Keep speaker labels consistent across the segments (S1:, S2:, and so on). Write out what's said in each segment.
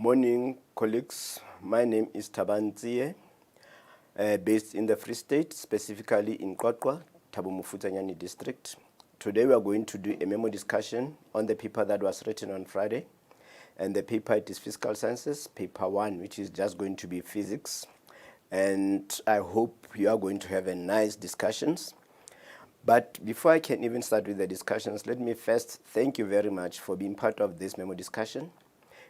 S1: Morning, colleagues. My name is Tabanzie, based in the Free State, specifically in Gr12, Thabo Mofokeng district. Today we are going to do a memo discussion on the paper that was written on Friday. And the paper, it is Fiscal Sciences, paper 1, which is just going to be physics. And I hope you are going to have a nice discussions. But before I can even start with the discussions, let me first thank you very much for being part of this memo discussion,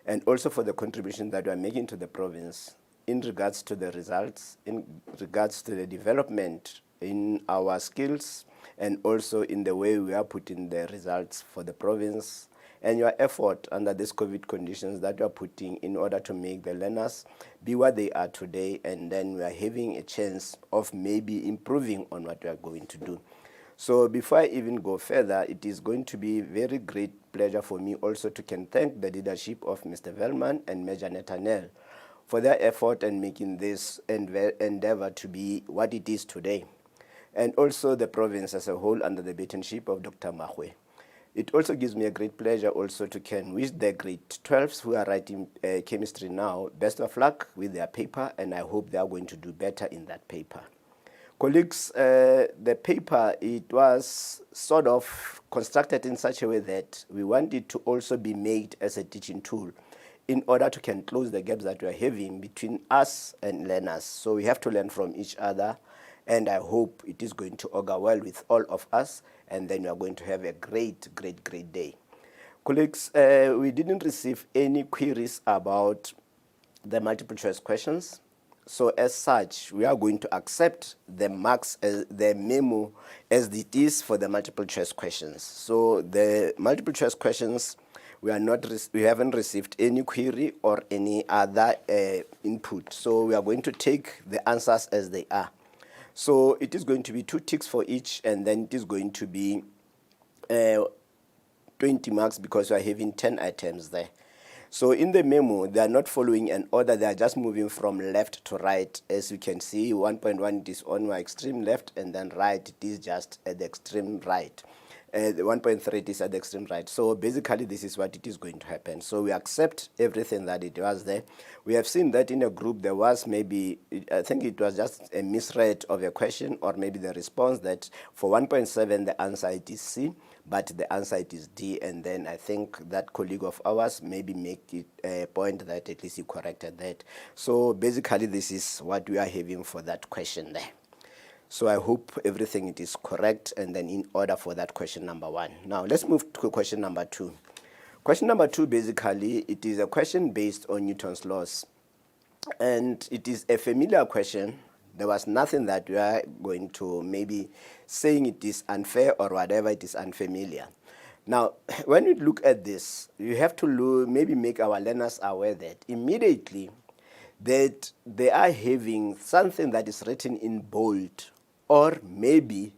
S1: and also for the contribution that you are making to the province in regards to the results, in regards to the development in our skills, and also in the way we are putting the results for the province, and your effort under these COVID conditions that you are putting in order to make the learners be what they are today, and then we are having a chance of maybe improving on what we are going to do. So before I even go further, it is going to be a very great pleasure for me also to can thank the leadership of Mr. Velman and Major Netanel for their effort in making this endeavor to be what it is today, and also the province as a whole under the leadership of Dr. Mahwe. It also gives me a great pleasure also to can wish the Gr12s who are writing chemistry now best of luck with their paper, and I hope they are going to do better in that paper. Colleagues, the paper, it was sort of constructed in such a way that we want it to also be made as a teaching tool in order to can close the gaps that we are having between us and learners. So we have to learn from each other, and I hope it is going to augur well with all of us, and then we are going to have a great day. Colleagues, we didn't receive any queries about the multiple choice questions. So as such, we are going to accept the marks, the memo as it is for the multiple choice questions. So the multiple choice questions, we haven't received any query or any other input. So we are going to take the answers as they are. So it is going to be 2 ticks for each, and then it is going to be 20 marks because we are having 10 items there. So in the memo, they are not following an order, they are just moving from left to right. As you can see, 1.1 is on my extreme left, and then right, it is just at the extreme right. The 1.3 is at the extreme right. So basically, this is what it is going to happen. So we accept everything that it was there. We have seen that in a group, there was maybe, I think it was just a misread of a question, or maybe the response that for 1.7, the answer it is C, but the answer it is D, and then I think that colleague of ours maybe make it a point that at least he corrected that. So basically, this is what we are having for that question there. So I hope everything it is correct, and then in order for that question number 1. Now let's move to question number 2. Question number 2, basically, it is a question based on Newton's laws, and it is a familiar question. There was nothing that we are going to maybe saying it is unfair or whatever, it is unfamiliar. Now, when we look at this, you have to maybe make our learners aware that immediately that they are having something that is written in bold, or maybe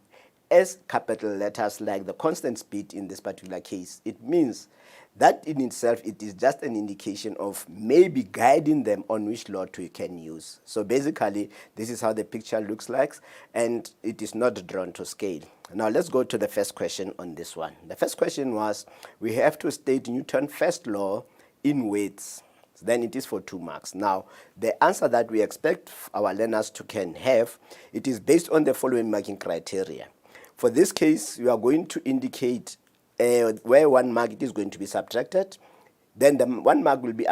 S1: as capital letters like the constant speed in this particular case. It means that in itself, it is just an indication of maybe guiding them on which law we can use. So basically, this is how the picture looks like, and it is not drawn to scale. Now let's go to the first question on this one. The first question was, we have to state Newton's first law in words. Then it is for 2 marks. Now, the answer that we expect our learners to can have, it is based on the following marking criteria. For this case, you are going to indicate where 1 mark it is going to be subtracted. Then the 1 mark will be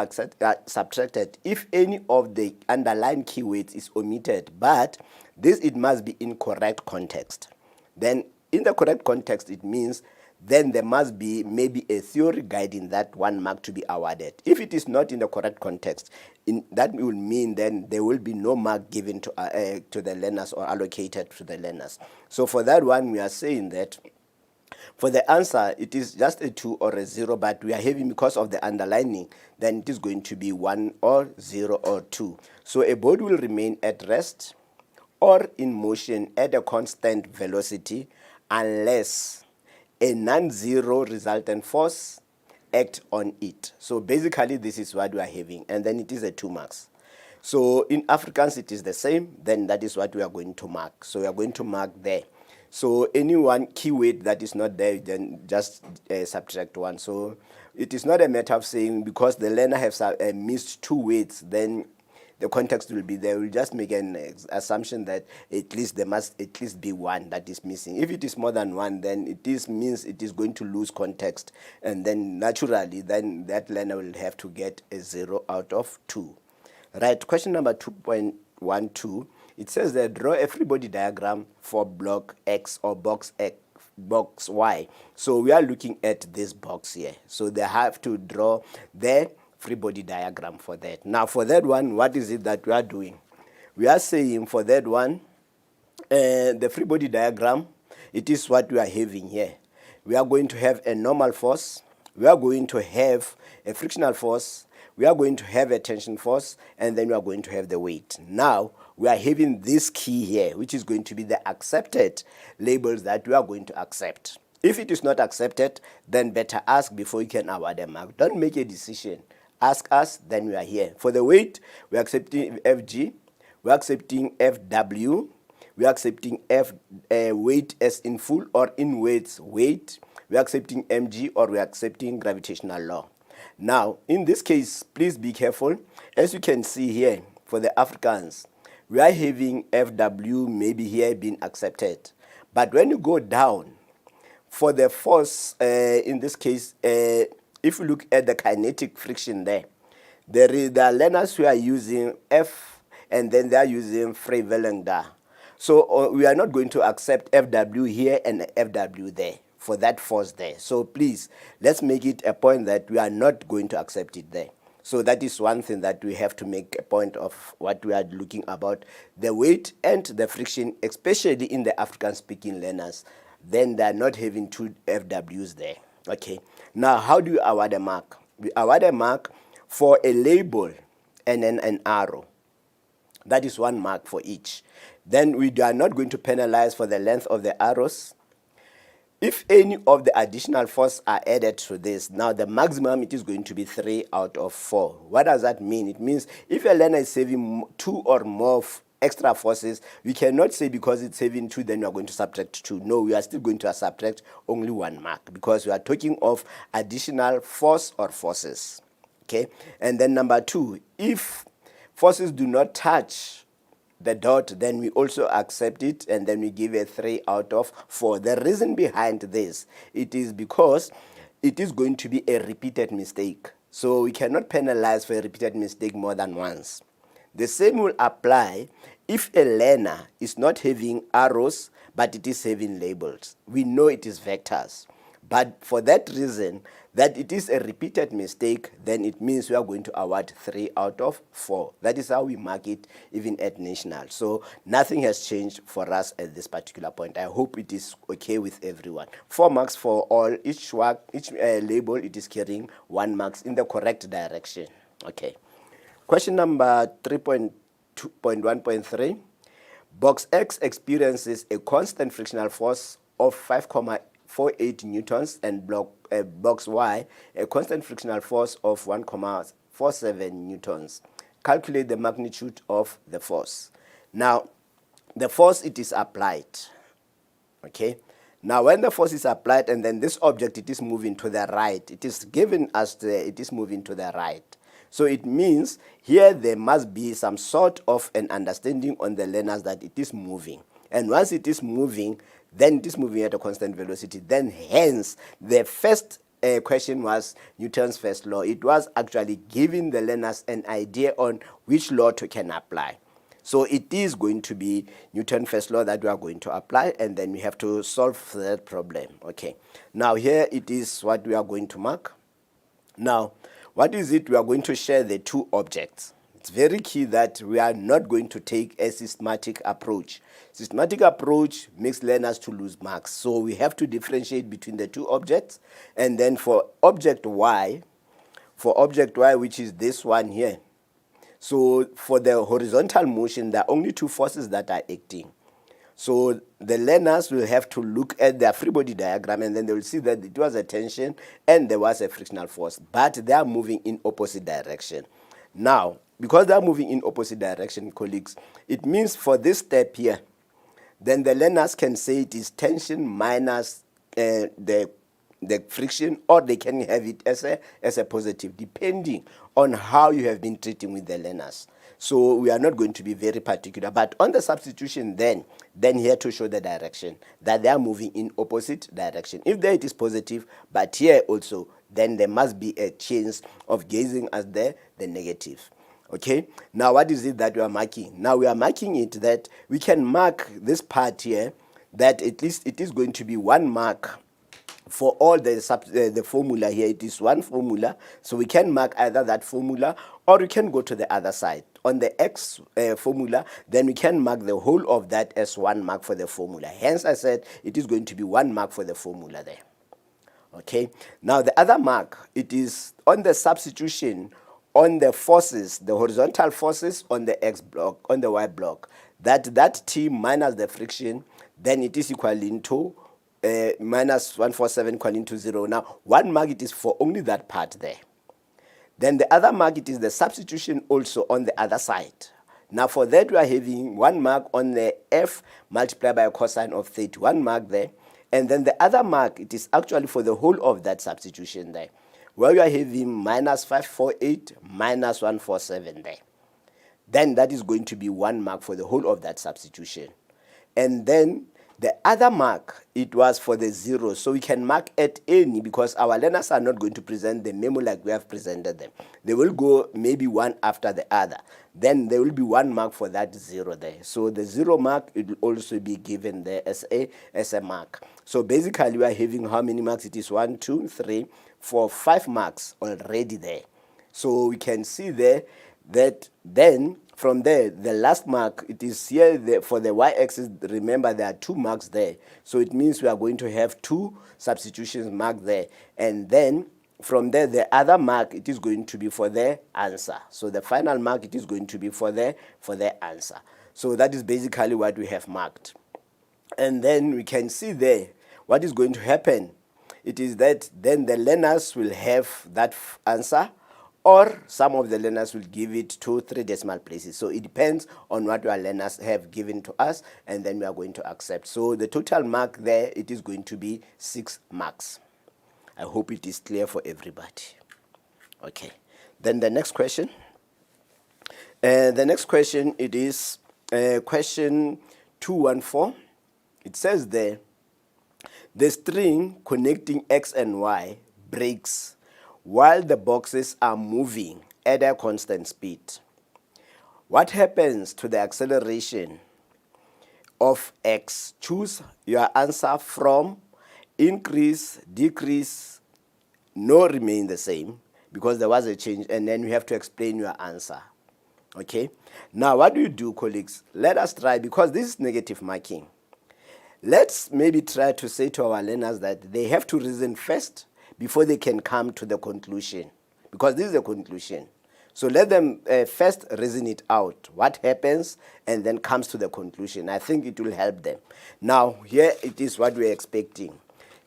S1: subtracted if any of the underlined keywords is omitted, but this, it must be in correct context. Then in the correct context, it means then there must be maybe a theory guiding that 1 mark to be awarded. If it is not in the correct context, that will mean then there will be no mark given to the learners or allocated to the learners. So for that one, we are saying that for the answer, it is just a 2 or a 0, but we are having, because of the underlining, then it is going to be 1 or 0 or 2. So a boat will remain at rest or in motion at a constant velocity unless a non-zero resultant force act on it. So basically, this is what we are having, and then it is a 2 marks. So in Afrikaans, it is the same. Then that is what we are going to mark. So we are going to mark there. So any one keyword that is not there, then just subtract 1. So it is not a matter of saying because the learner has missed 2 weights, then the context will be there. We'll just make an assumption that at least there must at least be 1 that is missing. If it is more than 1, then it means it is going to lose context, and then naturally then that learner will have to get a 0 out of 2. Right, question number 2.12, it says that draw a free body diagram for block X or box Y. So we are looking at this box here. So they have to draw the free body diagram for that. Now for that one, what is it that we are doing? We are saying for that one, the free body diagram, it is what we are having here. We are going to have a normal force, we are going to have a frictional force, we are going to have a tension force, and then we are going to have the weight. Now we are having this key here, which is going to be the accepted labels that we are going to accept. If it is not accepted, then better ask before you can award a mark. Don't make a decision. Ask us, then we are here. For the weight, we are accepting FG, we are accepting FW, we are accepting weight as in full or in weights weight, we are accepting mg, or we are accepting gravitational law. Now, in this case, please be careful. As you can see here, for the Africans, we are having FW maybe here being accepted. But when you go down, for the force, in this case, if you look at the kinetic friction there are learners who are using F, and then they are using Frey-Wellingda. So we are not going to accept FW here and FW there for that force there. So please, let's make it a point that we are not going to accept it there. So that is one thing that we have to make a point of what we are looking about, the weight and the friction, especially in the African-speaking learners. Then they are not having 2 FWs there. Okay. Now, how do you award a mark? We award a mark for a label and then an arrow. That is 1 mark for each. Then we are not going to penalize for the length of the arrows. If any of the additional force are added to this, now the maximum it is going to be 3 out of 4. What does that mean? It means if a learner is saving 2 or more extra forces, we cannot say because it's saving 2, then we are going to subtract 2. No, we are still going to subtract only 1 mark because we are talking of additional force or forces. Okay, and then number 2, if forces do not touch the dot, then we also accept it, and then we give a 3 out of 4. The reason behind this, it is because it is going to be a repeated mistake. So we cannot penalize for a repeated mistake more than once. The same will apply if a learner is not having arrows, but it is having labels. We know it is vectors. But for that reason, that it is a repeated mistake, then it means we are going to award 3 out of 4. That is how we mark it even at national. So nothing has changed for us at this particular point. I hope it is okay with everyone. 4 marks for all. Each label, it is carrying 1 marks in the correct direction. Okay. Question number 3.2.1.3. Box X experiences a constant frictional force of 5.48 newtons, and box Y a constant frictional force of 1.47 newtons. Calculate the magnitude of the force. Now, the force, it is applied. Okay. Now, when the force is applied and then this object, it is moving to the right, it is given as it is moving to the right. So it means here there must be some sort of an understanding on the learners that it is moving. And once it is moving, then it is moving at a constant velocity. Then hence, the first question was Newton's first law. It was actually giving the learners an idea on which law to can apply. So it is going to be Newton's first law that we are going to apply, and then we have to solve that problem. Okay. Now here it is what we are going to mark. Now, what is it? We are going to share the 2 objects. It's very key that we are not going to take a systematic approach. Systematic approach makes learners to lose marks. So we have to differentiate between the 2 objects. And then for object Y, which is this one here. So for the horizontal motion, there are only 2 forces that are acting. So the learners will have to look at their free body diagram, and then they will see that it was a tension and there was a frictional force, but they are moving in opposite direction. Now, because they are moving in opposite direction, colleagues, it means for this step here, then the learners can say it is tension minus the the friction, or they can have it as a positive, depending on how you have been treating with the learners. So we are not going to be very particular. But on the substitution, then here to show the direction, that they are moving in opposite direction. If there it is positive, but here also, then there must be a chance of gazing as the negative. Okay, now what is it that we are marking? Now we are marking it that we can mark this part here, that at least it is going to be 1 mark for all the formula here. It is one formula, so we can mark either that formula, or we can go to the other side. On the x formula, then we can mark the whole of that as 1 mark for the formula. Hence I said it is going to be 1 mark for the formula there. Okay, now the other mark, it is on the substitution on the forces, the horizontal forces on the x block, on the y block, that t minus the friction, then it is equal to minus 147 equal to 0. Now 1 mark it is for only that part there. Then the other mark, it is the substitution also on the other side. Now for that we are having 1 mark on the f multiplied by a cosine of 30, 1 mark there. And then the other mark, it is actually for the whole of that substitution there, where we are having minus 548 minus 147 there. Then that is going to be 1 mark for the whole of that substitution. And then the other mark, it was for the 0. So we can mark at any, because our learners are not going to present the memo like we have presented them. They will go maybe one after the other. Then there will be 1 mark for that 0 there. So the 0 mark, it will also be given there as a mark. So basically we are having how many marks? It is 1, 2, 3, 4, 5 marks already there. So we can see there that then from there, the last mark, it is here for the y-axis. Remember, there are 2 marks there. So it means we are going to have 2 substitutions marked there. And then from there, the other mark, it is going to be for the answer. So the final mark, it is going to be for the answer. So that is basically what we have marked. And then we can see there what is going to happen. It is that then the learners will have that answer, or some of the learners will give it to 3 decimal places. So it depends on what our learners have given to us, and then we are going to accept. So the total mark there, it is going to be 6 marks. I hope it is clear for everybody. Okay. Then the next question. The next question, it is question 214. It says there, the string connecting x and y breaks while the boxes are moving at a constant speed. What happens to the acceleration of x? Choose your answer from increase, decrease, no, remain the same, because there was a change, and then you have to explain your answer. Okay, now what do you do, colleagues? Let us try, because this is negative marking. Let's maybe try to say to our learners that they have to reason first before they can come to the conclusion, because this is the conclusion. So let them first reason it out, what happens, and then comes to the conclusion. I think it will help them. Now, here it is what we're expecting.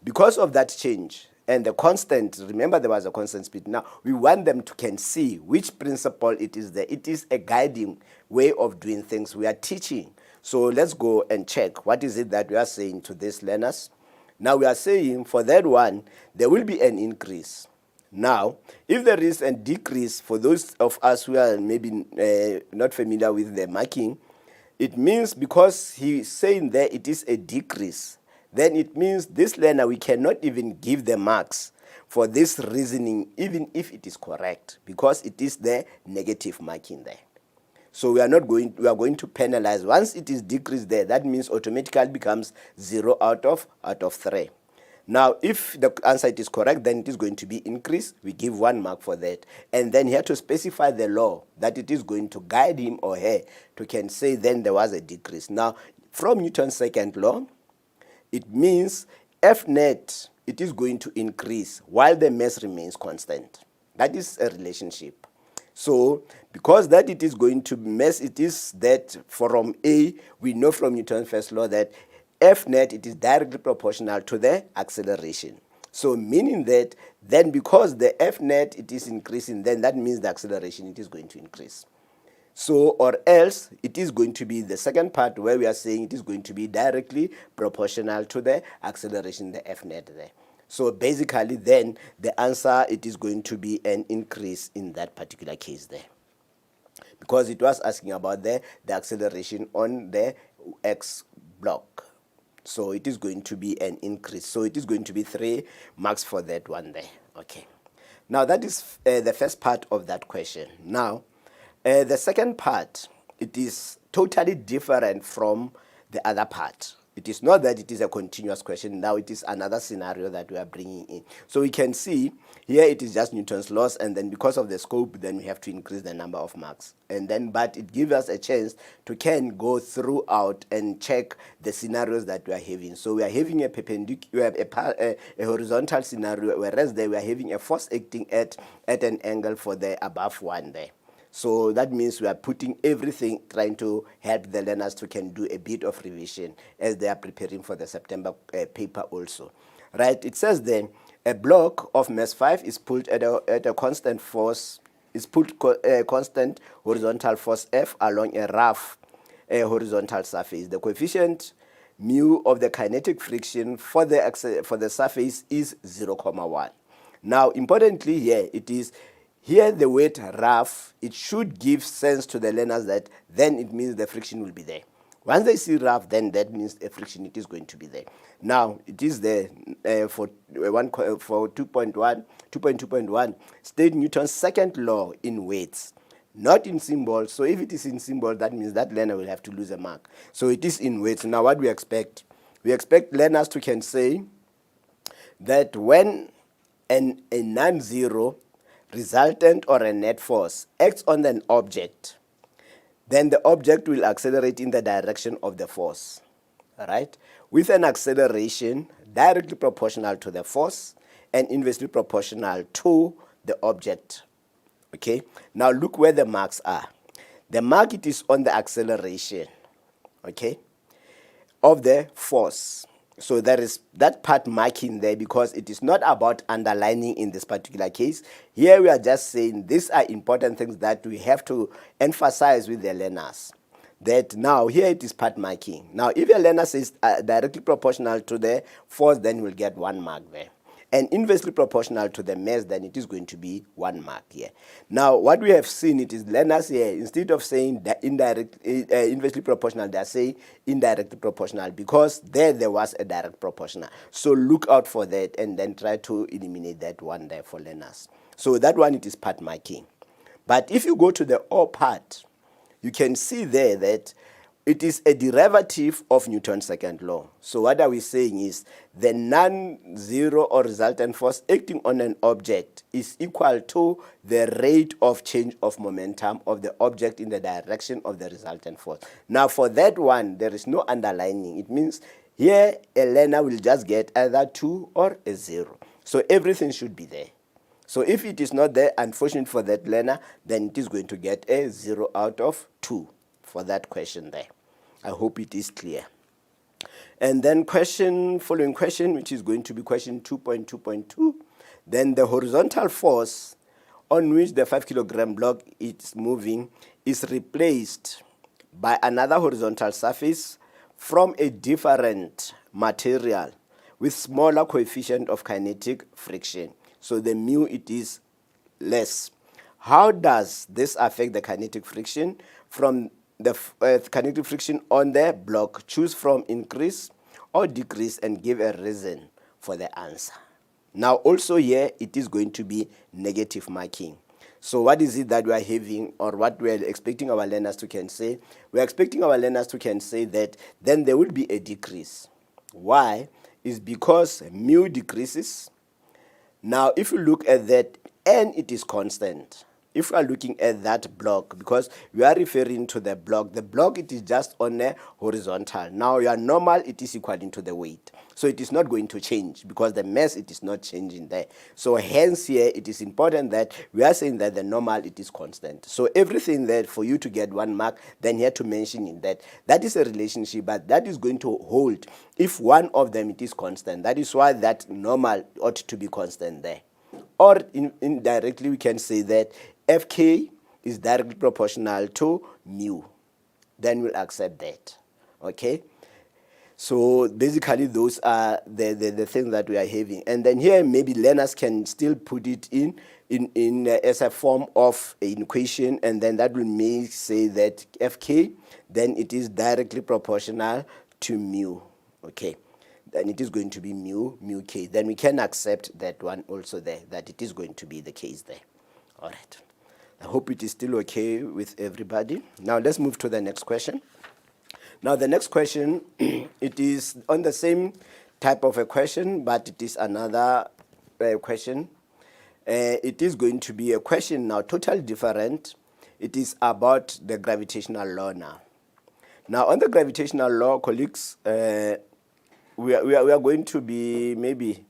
S1: Because of that change and the constant, remember there was a constant speed. Now, we want them to can see which principle it is there. It is a guiding way of doing things. We are teaching. So let's go and check what is it that we are saying to these learners. Now we are saying for that one, there will be an increase. Now, if there is a decrease, for those of us who are maybe not familiar with the marking, it means because he's saying there it is a decrease, then it means this learner, we cannot even give the marks for this reasoning, even if it is correct, because it is the negative marking there. So we are going to penalize. Once it is decreased there, that means automatically becomes 0 out of 3. Now, if the answer is correct, then it is going to be increased. We give 1 mark for that. And then you have to specify the law that it is going to guide him or her to can say then there was a decrease. Now, from Newton's second law, it means F net, it is going to increase while the mass remains constant. That is a relationship. So, because that it is going to mass, it is that from A, we know from Newton's first law that F net, it is directly proportional to the acceleration. So, meaning that then because the F net, it is increasing, then that means the acceleration, it is going to increase. So, or else, it is going to be the second part where we are saying it is going to be directly proportional to the acceleration, the F net there. So basically then the answer, it is going to be an increase in that particular case there, because it was asking about the acceleration on the X block. So it is going to be an increase. So it is going to be 3 marks for that one there. Okay. Now that is the first part of that question. Now, the second part, it is totally different from the other part. It is not that it is a continuous question. Now it is another scenario that we are bringing in. So we can see here it is just Newton's laws, and then because of the scope, then we have to increase the number of marks. And then, but it gives us a chance to can go throughout and check the scenarios that we are having. So we are having a perpendicular, a horizontal scenario, whereas there we are having a force acting at an angle for the above one there. So that means we are putting everything, trying to help the learners to can do a bit of revision as they are preparing for the September paper also. Right, it says then, a block of mass 5 is pulled at a constant force, constant horizontal force F along a rough horizontal surface. The coefficient mu of the kinetic friction for the surface is 0.1. Now, importantly here, it is here the word rough, it should give sense to the learners that then it means the friction will be there. Once they see rough, then that means the friction, it is going to be there. Now, it is there for 2.2.1, state Newton's second law in weights, not in symbols. So if it is in symbol, that means that learner will have to lose a mark. So it is in weights. Now, what we expect? We expect learners to can say that when a non-zero resultant or a net force acts on an object, then the object will accelerate in the direction of the force, right? With an acceleration directly proportional to the force and inversely proportional to the object. Okay, now look where the marks are. The mark, it is on the acceleration, okay, of the force. So there is that part marking there because it is not about underlining in this particular case. Here we are just saying these are important things that we have to emphasize with the learners. That now here it is part marking. Now if a learner says directly proportional to the force, then we'll get 1 mark there. And inversely proportional to the mass, then it is going to be 1 mark here. Now, what we have seen, it is learners here, instead of saying that inversely proportional, they are saying indirectly proportional because there was a direct proportional. So look out for that and then try to eliminate that one there for learners. So that one, it is part marking. But if you go to the or part, you can see there that it is a derivative of Newton's second law. So what are we saying is the non-zero or resultant force acting on an object is equal to the rate of change of momentum of the object in the direction of the resultant force. Now for that one, there is no underlining. It means here a learner will just get either 2 or a 0. So everything should be there. So if it is not there, unfortunately for that learner, then it is going to get a 0 out of 2 for that question there. I hope it is clear. And then following question, which is going to be question 2.2.2, then the horizontal force on which the 5 kilogram block is moving is replaced by another horizontal surface from a different material with smaller coefficient of kinetic friction. So the mu, it is less. How does this affect the kinetic friction? From the kinetic friction on the block, choose from increase or decrease and give a reason for the answer. Now also here it is going to be negative marking. So what is it that we are having, or what we are expecting our learners to can say? We are expecting our learners to can say that then there will be a decrease. Why? Is because mu decreases. Now if you look at that, n, it is constant. If we are looking at that block, because we are referring to the block, it is just on a horizontal. Now your normal, it is equaling to the weight. So it is not going to change because the mass, it is not changing there. So hence here, it is important that we are saying that the normal, it is constant. So everything that for you to get 1 mark, then you have to mention in that. That is a relationship, but that is going to hold if one of them, it is constant. That is why that normal ought to be constant there. Or indirectly, we can say that Fk is directly proportional to mu. Then we'll accept that. Okay? So basically those are the things that we are having. And then here maybe learners can still put it in as a form of an equation, and then that will make say that Fk, then it is directly proportional to mu. Okay, then it is going to be mu k. Then we can accept that one also there, that it is going to be the case there. All right. I hope it is still okay with everybody. Now let's move to the next question. Now the next question, it is on the same type of a question, but it is another question. It is going to be a question now totally different. It is about the gravitational law now. Now on the gravitational law, colleagues, we are going to be maybe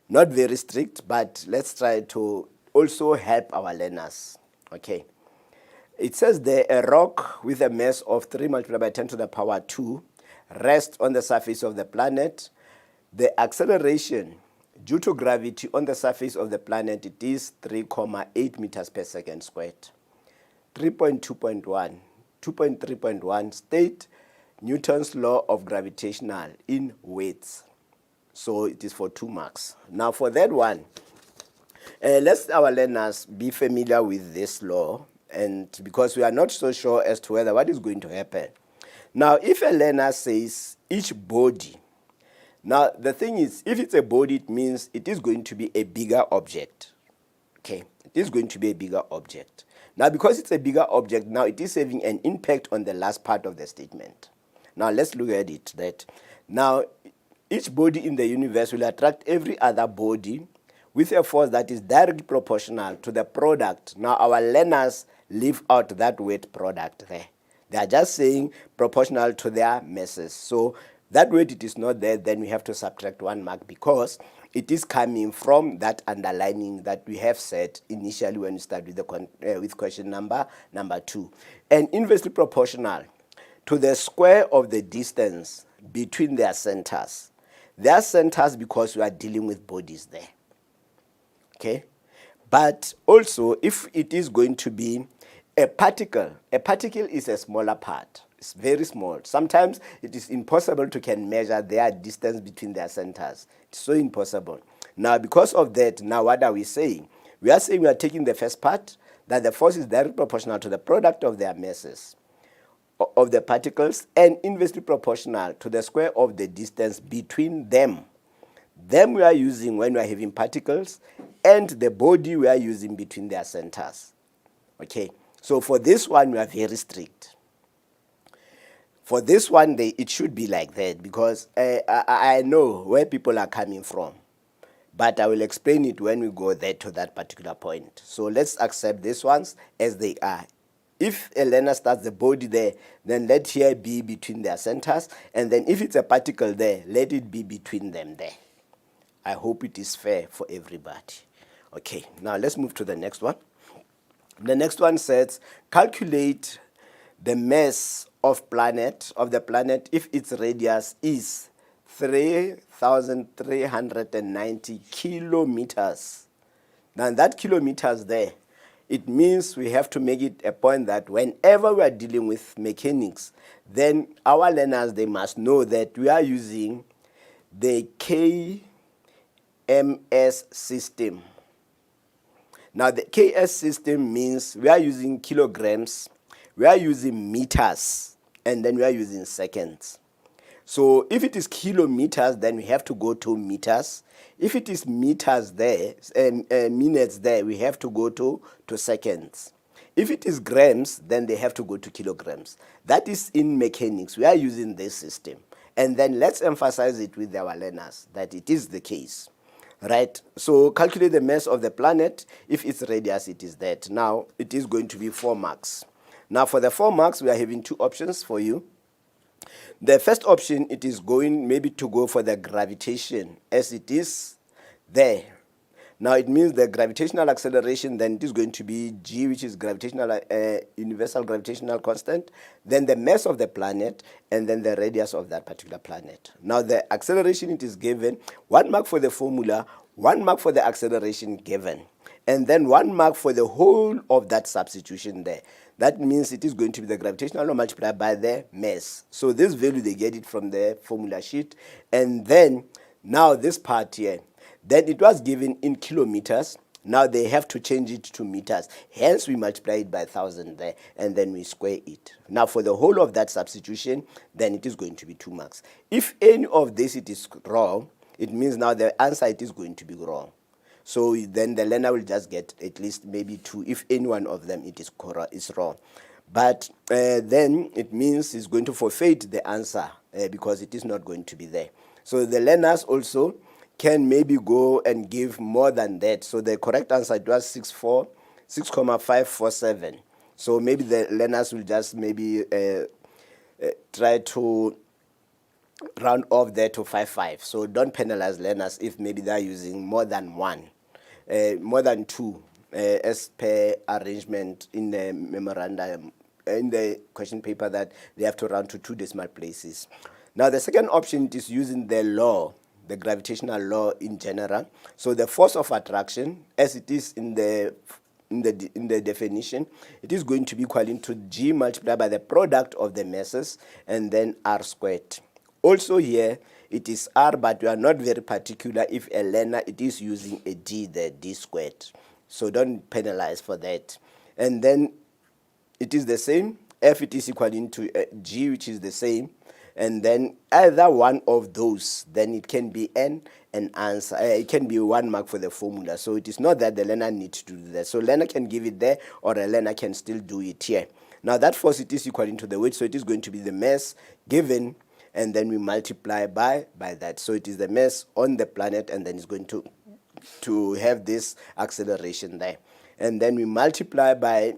S1: not very strict, but let's try to also help our learners. Okay. It says there, a rock with a mass of 3 multiplied by 10 to the power 2 rests on the surface of the planet. The acceleration due to gravity on the surface of the planet, it is 3.8 meters per second squared. 3.2.1, 2.3.1 state Newton's law of gravitational in weights. So it is for 2 marks. Now for that one, let's our learners be familiar with this law, and because we are not so sure as to whether what is going to happen. Now if a learner says each body, now the thing is, if it's a body, it means it is going to be a bigger object. Okay, it is going to be a bigger object. Now because it's a bigger object, now it is having an impact on the last part of the statement. Now let's look at it, that now each body in the universe will attract every other body with a force that is directly proportional to the product. Now our learners leave out that word product there. They are just saying proportional to their masses. So that word, it is not there, then we have to subtract 1 mark, because it is coming from that underlining that we have said initially when we start with the with question number 2. And inversely proportional to the square of the distance between their centers. Their centers, because we are dealing with bodies there. Okay, but also if it is going to be a particle is a smaller part. It's very small. Sometimes it is impossible to can measure their distance between their centers. It's so impossible. Now because of that, now what are we saying? We are saying we are taking the first part, that the force is directly proportional to the product of their masses of the particles, and inversely proportional to the square of the distance between them. Them we are using when we are having particles, and the body we are using between their centers. Okay, so for this one we are very strict. For this one, it should be like that, because I know where people are coming from, but I will explain it when we go there to that particular point. So let's accept these ones as they are. If a learner starts the body there, then let here be between their centers, and then if it's a particle there, let it be between them there. I hope it is fair for everybody. Okay, now let's move to the next one. The next one says, calculate the mass of the planet if its radius is 3,390 kilometers. Now that kilometers there, it means we have to make it a point that whenever we are dealing with mechanics, then our learners, they must know that we are using the KMS system. Now the KS system means we are using kilograms, we are using meters, and then we are using seconds. So if it is kilometers, then we have to go to meters. If it is meters there, minutes there, we have to go to seconds. If it is grams, then they have to go to kilograms. That is in mechanics. We are using this system. And then let's emphasize it with our learners that it is the case. Right? So calculate the mass of the planet. If its radius, it is that. Now, it is going to be 4 marks. Now, for the 4 marks, we are having 2 options for you. The first option, it is going maybe to go for the gravitation as it is there. Now it means the gravitational acceleration, then it is going to be G, which is gravitational universal gravitational constant, then the mass of the planet, and then the radius of that particular planet. Now the acceleration, it is given 1 mark for the formula, 1 mark for the acceleration given, and then 1 mark for the whole of that substitution there. That means it is going to be the gravitational law multiplied by the mass. So this value, they get it from the formula sheet. And then now this part here, then it was given in kilometers. Now they have to change it to meters. Hence we multiply it by 1,000 there, and then we square it. Now for the whole of that substitution, then it is going to be 2 marks. If any of this it is wrong, it means now the answer it is going to be wrong. So then the learner will just get at least maybe 2 if any one of them it is wrong. But then it means it's going to forfeit the answer because it is not going to be there. So the learners also can maybe go and give more than that. So the correct answer it was 6,547. So maybe the learners will just maybe try to round off there to 5,5. So don't penalize learners if maybe they're using more than 1, more than 2, as per arrangement in the memorandum, in the question paper, that they have to round to 2 decimal places. Now the second option is using the law, the gravitational law in general. So the force of attraction, as it is in the definition, it is going to be equal to G multiplied by the product of the masses and then R squared. Also here it is R, but we are not very particular if a learner it is using a D, the D squared. So don't penalize for that. And then it is the same. F it is equal to G, which is the same. And then either one of those, then it can be an answer. It can be 1 mark for the formula. So it is not that the learner needs to do that. So learner can give it there, or a learner can still do it here. Now that force it is equal to the weight, so it is going to be the mass given, and then we multiply by that. So it is the mass on the planet, and then it's going to have this acceleration there. And then we multiply by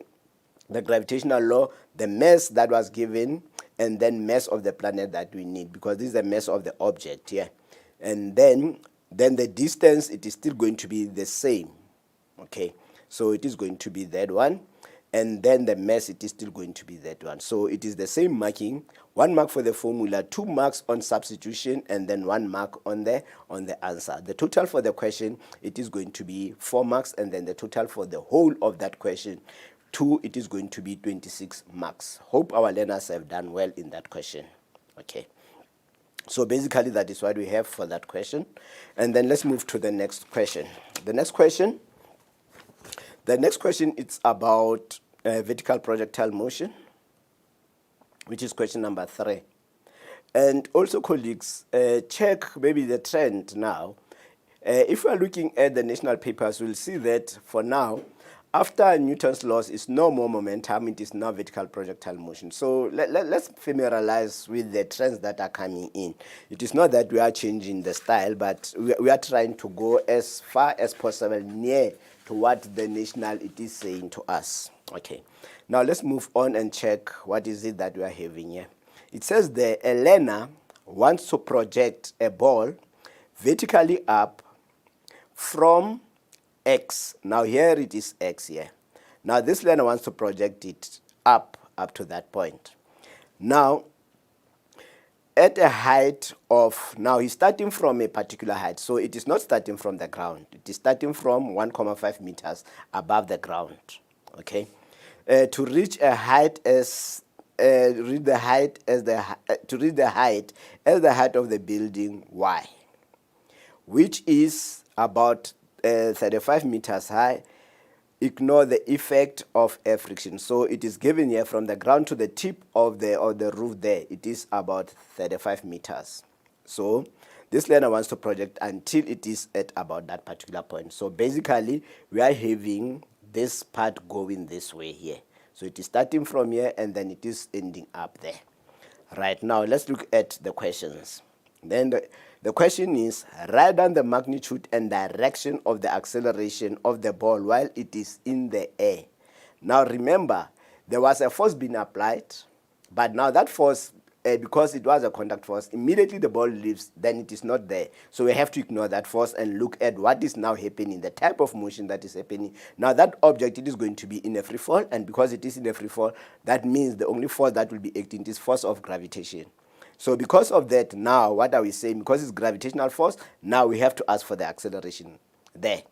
S1: the gravitational law, the mass that was given, and then mass of the planet that we need, because this is the mass of the object here. And then the distance, it is still going to be the same. Okay, so it is going to be that one. And then the mass, it is still going to be that one. So it is the same marking, 1 mark for the formula, 2 marks on substitution, and then 1 mark on the answer. The total for the question, it is going to be 4 marks, and then the total for the whole of that question, 2, it is going to be 26 marks. Hope our learners have done well in that question. Okay. So basically that is what we have for that question. And then let's move to the next question. The next question, it's about vertical projectile motion, which is question number 3. And also, colleagues, check maybe the trend now. If we are looking at the national papers, we'll see that for now, after Newton's laws, is no more momentum, it is now vertical projectile motion. So let's familiarize with the trends that are coming in. It is not that we are changing the style, but we are trying to go as far as possible near to what the national it is saying to us. Okay, now let's move on and check what is it that we are having here. It says there, a learner wants to project a ball vertically up from X. Now here it is X here. Now this learner wants to project it up to that point. Now at a height of, now he's starting from a particular height, so it is not starting from the ground. It is starting from 1,5 meters above the ground. Okay, to reach a height as the height as the height of the building Y, which is about 35 meters high. Ignore the effect of air friction. So it is given here from the ground to the tip of the roof there. It is about 35 meters. So this learner wants to project until it is at about that particular point. So basically, we are having this part going this way here. So it is starting from here and then it is ending up there. Right, now let's look at the questions. Then the question is, write down the magnitude and direction of the acceleration of the ball while it is in the air. Now remember, there was a force being applied, but now that force, because it was a contact force, immediately the ball leaves, then it is not there. So we have to ignore that force and look at what is now happening, the type of motion that is happening. Now that object, it is going to be in a free fall, and because it is in a free fall, that means the only force that will be acting is force of gravitation. So because of that, now what are we saying? Because it's gravitational force, now we have to ask for the acceleration there.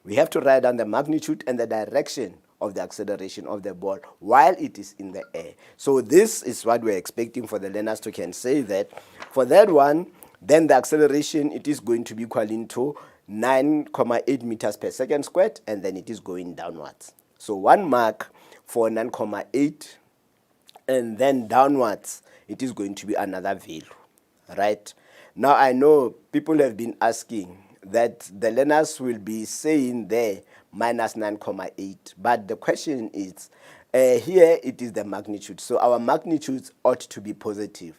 S1: We have to write down the magnitude and the direction of the acceleration of the ball while it is in the air. So this is what we're expecting for the learners to can say that. For that one, then the acceleration, it is going to be equal to 9.8 meters per second squared, and then it is going downwards. So 1 mark for 9.8, and then downwards, it is going to be another value, right? Now I know people have been asking that the learners will be saying there minus 9.8, but the question is, here it is the magnitude. So our magnitudes ought to be positive.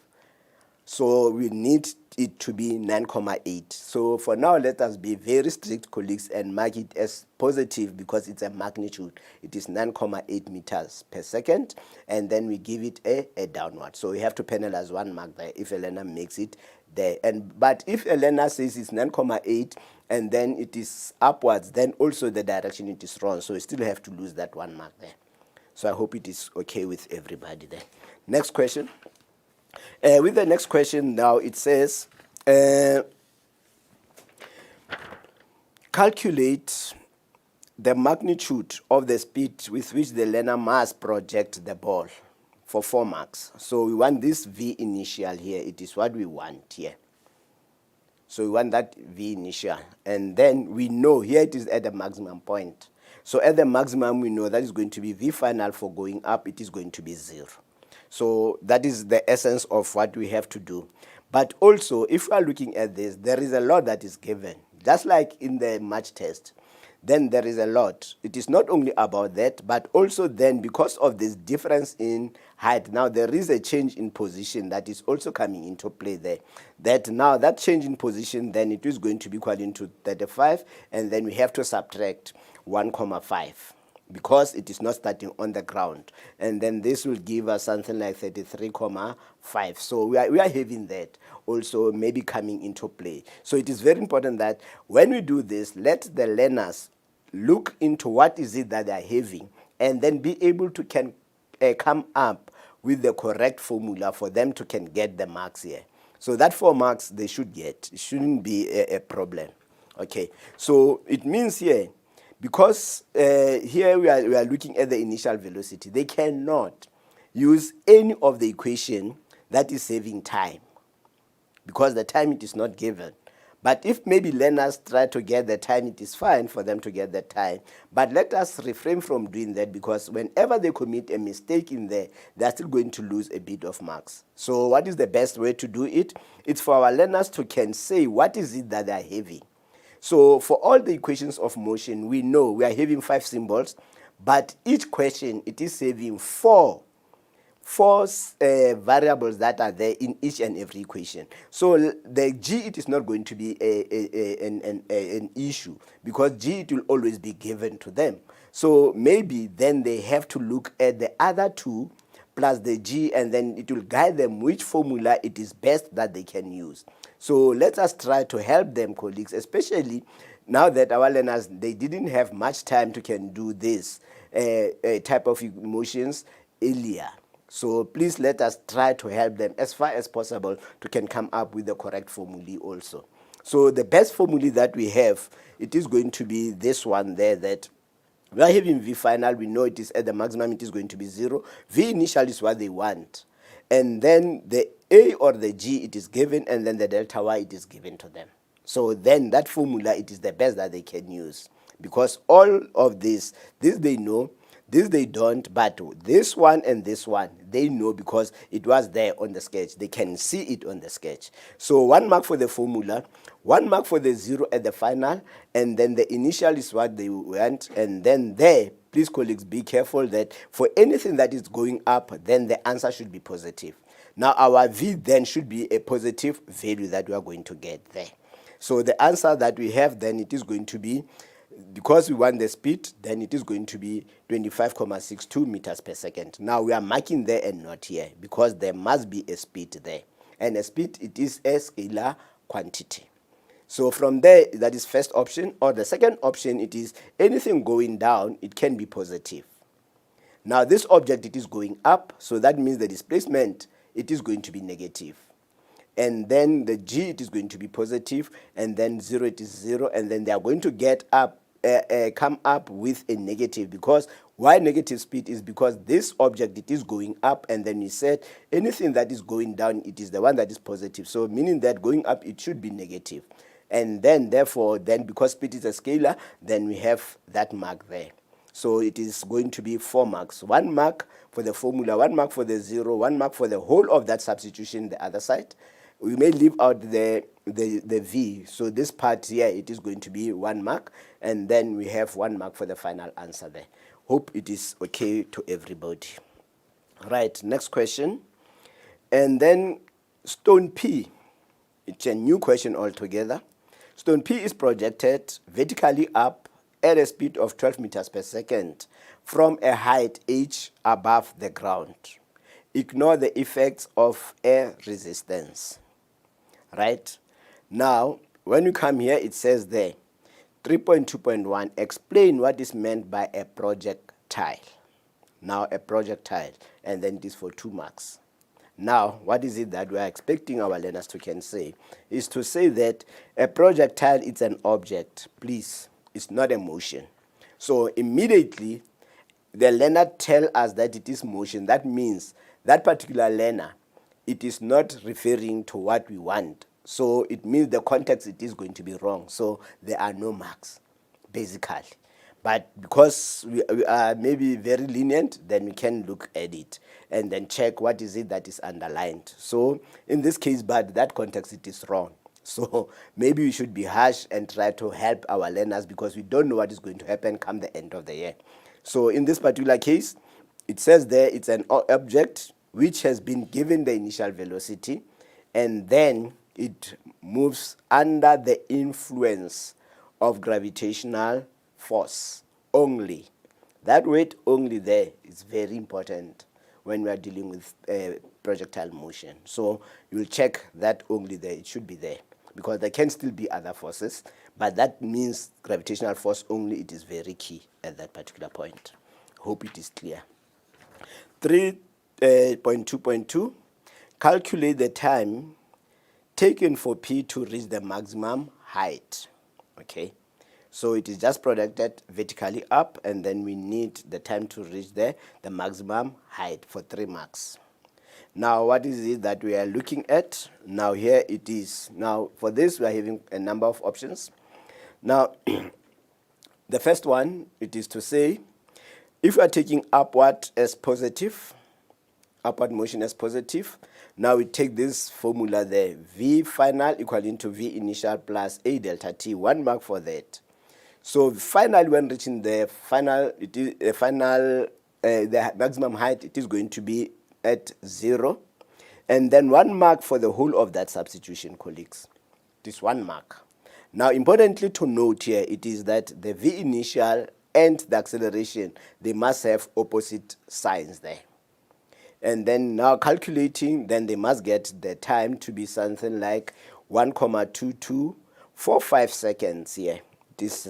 S1: So we need it to be 9.8. So for now, let us be very strict, colleagues, and mark it as positive because it's a magnitude. It is 9.8 meters per second, and then we give it a downward. So we have to penalize 1 mark there if a learner makes it there. But if a learner says it's 9.8 and then it is upwards, then also the direction it is wrong. So we still have to lose that 1 mark there. So I hope it is okay with everybody there. Next question. With the next question now, it says, calculate the magnitude of the speed with which the learner must project the ball for 4 marks. So we want this V initial here. It is what we want here. So we want that V initial. And then we know here it is at the maximum point. So at the maximum, we know that is going to be V final. For going up, it is going to be 0. So that is the essence of what we have to do. But also, if we are looking at this, there is a lot that is given. Just like in the match test, then there is a lot. It is not only about that, but also then because of this difference in height, now there is a change in position that is also coming into play there. That now that change in position, then it is going to be equal to 35, and then we have to subtract 1.5. because it is not starting on the ground. And then this will give us something like 33.5. So we are having that also maybe coming into play. So it is very important that when we do this, let the learners look into what is it that they are having and then be able to come up with the correct formula for them to can get the marks here. So that 4 marks they should get. It shouldn't be a problem. Okay, so it means here, because here we are looking at the initial velocity, they cannot use any of the equation that is saving time because the time it is not given. But if maybe learners try to get the time, it is fine for them to get the time. But let us refrain from doing that because whenever they commit a mistake in there, they are still going to lose a bit of marks. So what is the best way to do it? It's for our learners to can say what is it that they are having. So for all the equations of motion, we know we are having 5 symbols, but each question, it is saving four variables that are there in each and every equation. So the G, it is not going to be an issue because G, it will always be given to them. So maybe then they have to look at the other 2 plus the G, and then it will guide them which formula it is best that they can use. So let us try to help them, colleagues, especially now that our learners, they didn't have much time to can do this type of emotions earlier. So please let us try to help them as far as possible to can come up with the correct formula also. So the best formula that we have, it is going to be this one there, that we are having V final. We know it is at the maximum, it is going to be 0. V initial is what they want. And then the A or the G, it is given, and then the delta Y, it is given to them. So then that formula, it is the best that they can use. Because all of this they know, this they don't, but this one and this one, they know because it was there on the sketch. They can see it on the sketch. So 1 mark for the formula, 1 mark for the 0 at the final, and then the initial is what they want. And then there, please, colleagues, be careful that for anything that is going up, then the answer should be positive. Now our V then should be a positive value that we are going to get there. So the answer that we have then, it is going to be, because we want the speed, then it is going to be 25.62 meters per second. Now we are marking there and not here because there must be a speed there. And a speed, it is a scalar quantity. So from there, that is first option. Or the second option, it is anything going down, it can be positive. Now this object, it is going up, so that means the displacement, it is going to be negative. and then the G, it is going to be positive, and then 0, it is 0, and then they are going to get up, come up with a negative. Because why negative speed is because this object, it is going up, and then we said anything that is going down, it is the one that is positive. So meaning that going up, it should be negative. And then therefore, then because speed is a scalar, then we have that mark there. So it is going to be 4 marks. 1 mark for the formula, 1 mark for the 0, 1 mark for the whole of that substitution the other side. We may leave out the V. So this part here, it is going to be 1 mark. And then we have 1 mark for the final answer there. Hope it is okay to everybody. Right, next question. And then stone P. It's a new question altogether. Stone P is projected vertically up at a speed of 12 meters per second from a height h above the ground. Ignore the effects of air resistance. Right? Now, when you come here, it says there, 3.2.1, explain what is meant by a projectile. Now, a projectile, and then it is for 2 marks. Now, what is it that we are expecting our learners to can say? Is to say that a projectile is an object, please. It's not a motion. So immediately, the learner tell us that it is motion. That means that particular learner, it is not referring to what we want. So it means the context, it is going to be wrong. So there are no marks, basically. But because we are maybe very lenient, then we can look at it and then check what is it that is underlined. So in this case, but that context, it is wrong. So maybe we should be harsh and try to help our learners because we don't know what is going to happen come the end of the year. So in this particular case, it says there it's an object which has been given the initial velocity, and then it moves under the influence of gravitational force only. That word only there is very important when we are dealing with projectile motion. So you'll check that only there, it should be there, because there can still be other forces, but that means gravitational force only. It is very key at that particular point. Hope it is clear. 3.2.2, calculate the time taken for P to reach the maximum height. Okay, so it is just projected vertically up, and then we need the time to reach the maximum height for 3 marks. Now, what is it that we are looking at? Now, here it is. Now, for this, we are having a number of options. Now, the first one, it is to say, if we are taking upward as positive, upward motion as positive, now we take this formula there, V final equal to V initial plus A delta T, 1 mark for that. So finally, when reaching the final, it is a final, the maximum height, it is going to be at 0, and then 1 mark for the whole of that substitution, colleagues. This 1 mark. Now, importantly to note here, it is that the V initial and the acceleration, they must have opposite signs there. And then now calculating, then they must get the time to be something like 1,2245 seconds here.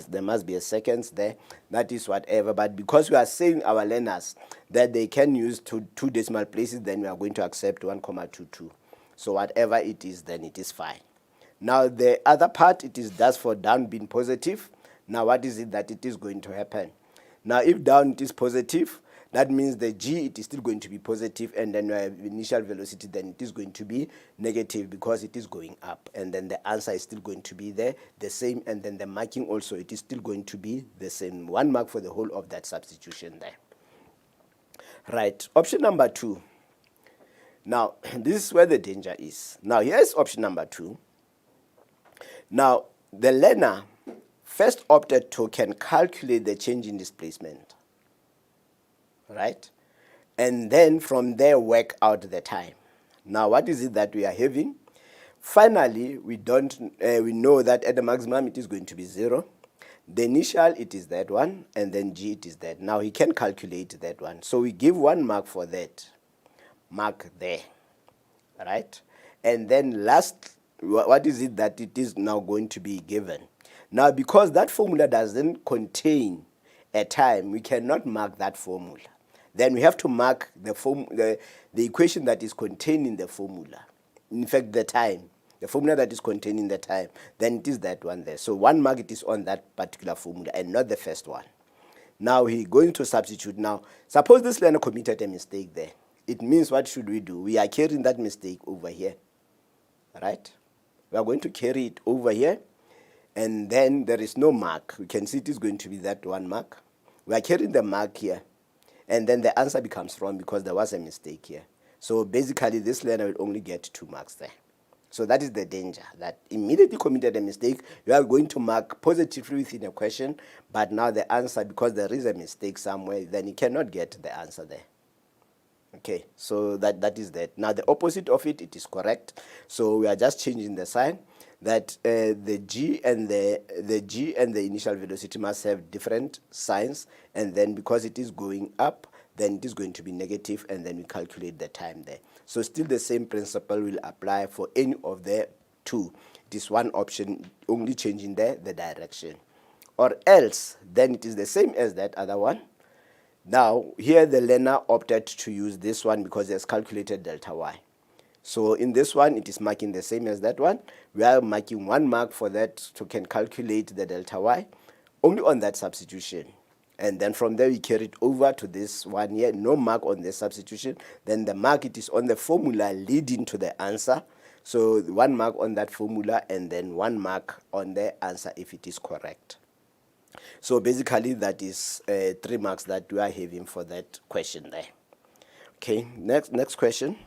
S1: There must be a seconds there. That is whatever. But because we are saying our learners that they can use two decimal places, then we are going to accept 1,22. So whatever it is, then it is fine. Now the other part, it is just for down being positive. Now what is it that it is going to happen? Now if down it is positive, that means the G, it is still going to be positive, and then we have initial velocity, then it is going to be negative because it is going up. And then the answer is still going to be there, the same, and then the marking also, it is still going to be the same. 1 mark for the whole of that substitution there. Right, option number 2. Now, this is where the danger is. Now, here's option number 2. Now, the learner first opted to can calculate the change in displacement. Right? And then from there work out the time. Now what is it that we are having? Finally, we know that at the maximum it is going to be 0. The initial, it is that one, and then G, it is that. Now he can calculate that one. So we give 1 mark for that. Mark there. Right? And then last, what is it that it is now going to be given? Now because that formula doesn't contain a time, we cannot mark that formula. Then we have to mark the equation that is contained in the formula. in fact the time, the formula that is containing the time, then it is that one there. So 1 mark it is on that particular formula and not the first one. Now he's going to substitute. Now, suppose this learner committed a mistake there. It means what should we do? We are carrying that mistake over here, right? We are going to carry it over here, and then there is no mark. We can see it is going to be that 1 mark. We are carrying the mark here, and then the answer becomes wrong because there was a mistake here. So basically, this learner will only get 2 marks there. So that is the danger, that immediately committed a mistake, you are going to mark positively within a question, but now the answer, because there is a mistake somewhere, then you cannot get the answer there. Okay, so that is that. Now the opposite of it, it is correct. So we are just changing the sign, that the g and the initial velocity must have different signs, and then because it is going up, then it is going to be negative, and then we calculate the time there. So still the same principle will apply for any of the 2. It is one option, only changing the direction. Or else, then it is the same as that other one. Now, here the learner opted to use this one because he has calculated delta y. So in this one, it is marking the same as that one. We are marking 1 mark for that to can calculate the delta y, only on that substitution. And then from there we carry it over to this one here, no mark on the substitution. Then the mark, it is on the formula leading to the answer. So 1 mark on that formula, and then 1 mark on the answer if it is correct. So basically that is 3 marks that we are having for that question there. Okay, next question.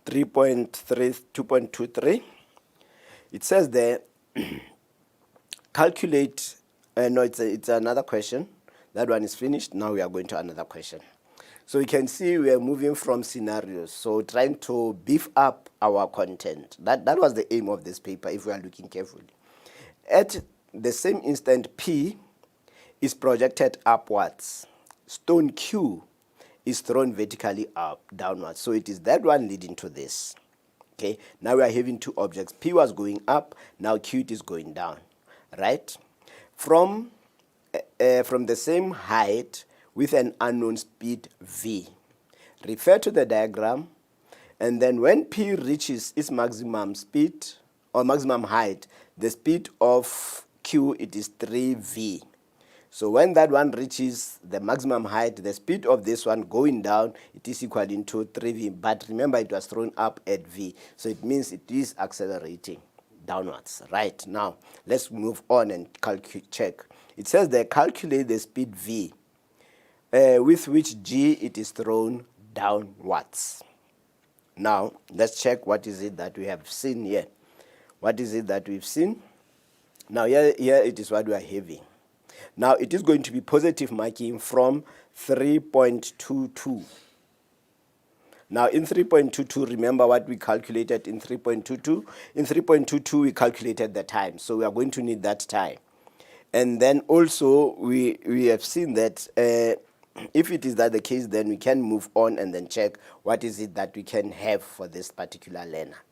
S1: 2.23. It says there, calculate. No, it's another question. That one is finished. Now we are going to another question. So you can see we are moving from scenarios. So trying to beef up our content. That was the aim of this paper, if we are looking carefully. At the same instant, P is projected upwards. Stone Q is thrown vertically downwards. So it is that one leading to this. Okay. Now we are having 2 objects. P was going up. Now Q is going down. Right? From the same height with an unknown speed v. Refer to the diagram, and then when P reaches its maximum speed or maximum height, the speed of Q, it is 3v. So when that one reaches the maximum height, the speed of this one going down, it is equal to 3v. But remember, it was thrown up at v, so it means it is accelerating downwards. Right, now let's move on and check. It says they calculate the speed v with which g it is thrown downwards. Now let's check what is it that we have seen here. What is it that we've seen? Now here it is what we are having. Now it is going to be positive marking from 3.22. Now in 3.22, remember what we calculated in 3.22? In 3.22, we calculated the time. So we are going to need that time. And then also we have seen that if it is that the case, then we can move on and then check what is it that we can have for this particular learner.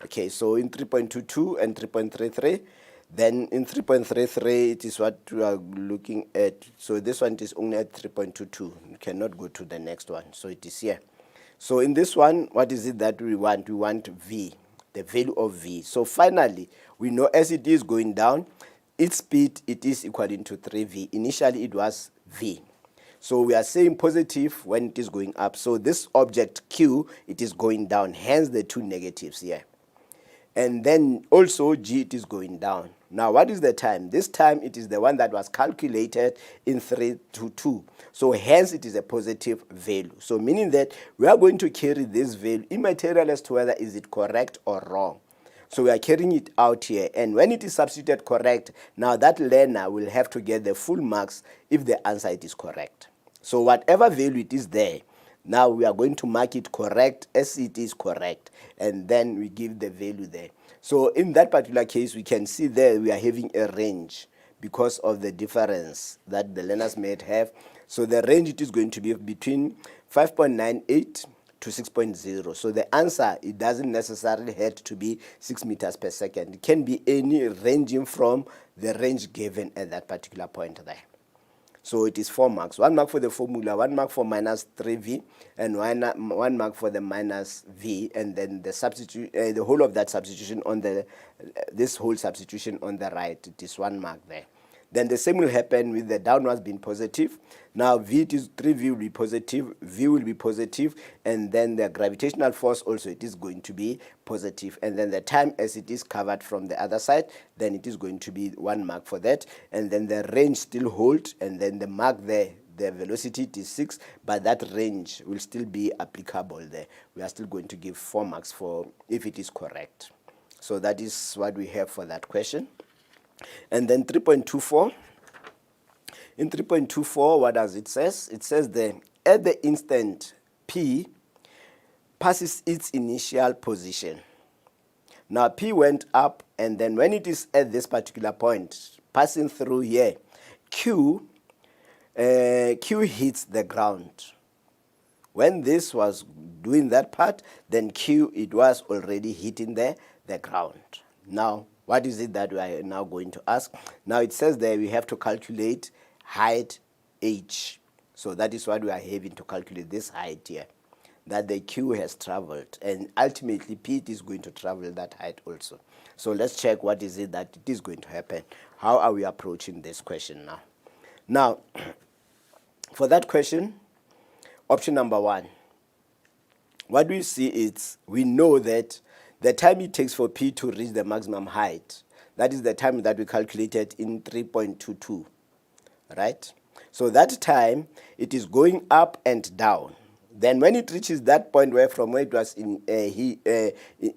S1: Okay, so in 3.22 and 3.33, then in 3.33, it is what we are looking at. So this one is only at 3.22. You cannot go to the next one. So it is here. So in this one, what is it that we want? We want v, the value of v. So finally, we know as it is going down, its speed, it is equal to 3v. Initially, it was v. So we are saying positive when it is going up. So this object Q, it is going down, hence the 2 negatives here. And then also G, it is going down. Now, what is the time? This time, it is the one that was calculated in 3.22. So hence, it is a positive value. So meaning that we are going to carry this value immaterial as to whether is it correct or wrong. So we are carrying it out here. And when it is substituted correct, now that learner will have to get the full marks if the answer it is correct. So whatever value it is there, now we are going to mark it correct as it is correct. And then we give the value there. So in that particular case, we can see there we are having a range because of the difference that the learners may have. So the range, it is going to be between 5.98 to 6.0. So the answer, it doesn't necessarily have to be 6 meters per second. It can be any ranging from the range given at that particular point there. So it is 4 marks. 1 mark for the formula, 1 mark for minus 3v, and 1 mark for the minus v, and then the substitute, the whole of that substitution on the, this whole substitution on the right, it is 1 mark there. Then the same will happen with the downwards being positive. Now v, it is 3v will be positive, v will be positive, and then the gravitational force also, it is going to be positive. And then the time as it is covered from the other side, then it is going to be 1 mark for that. And then the range still hold, and then the mark there, the velocity is 6, but that range will still be applicable there. We are still going to give 4 marks for if it is correct. So that is what we have for that question. And then 3.24. In 3.24, what does it says? It says there, at the instant P passes its initial position. Now P went up, and then when it is at this particular point, passing through here, Q hits the ground. When this was doing that part, then Q, it was already hitting the ground. Now, what is it that we are now going to ask? Now it says there we have to calculate height h. So that is what we are having to calculate, this height here, that the Q has traveled, and ultimately P is going to travel that height also. So let's check what is it that it is going to happen. How are we approaching this question now? Now, for that question, option number 1, what we see is, we know that the time it takes for P to reach the maximum height, that is the time that we calculated in 3.22, right? So that time, it is going up and down. Then when it reaches that point where from where it was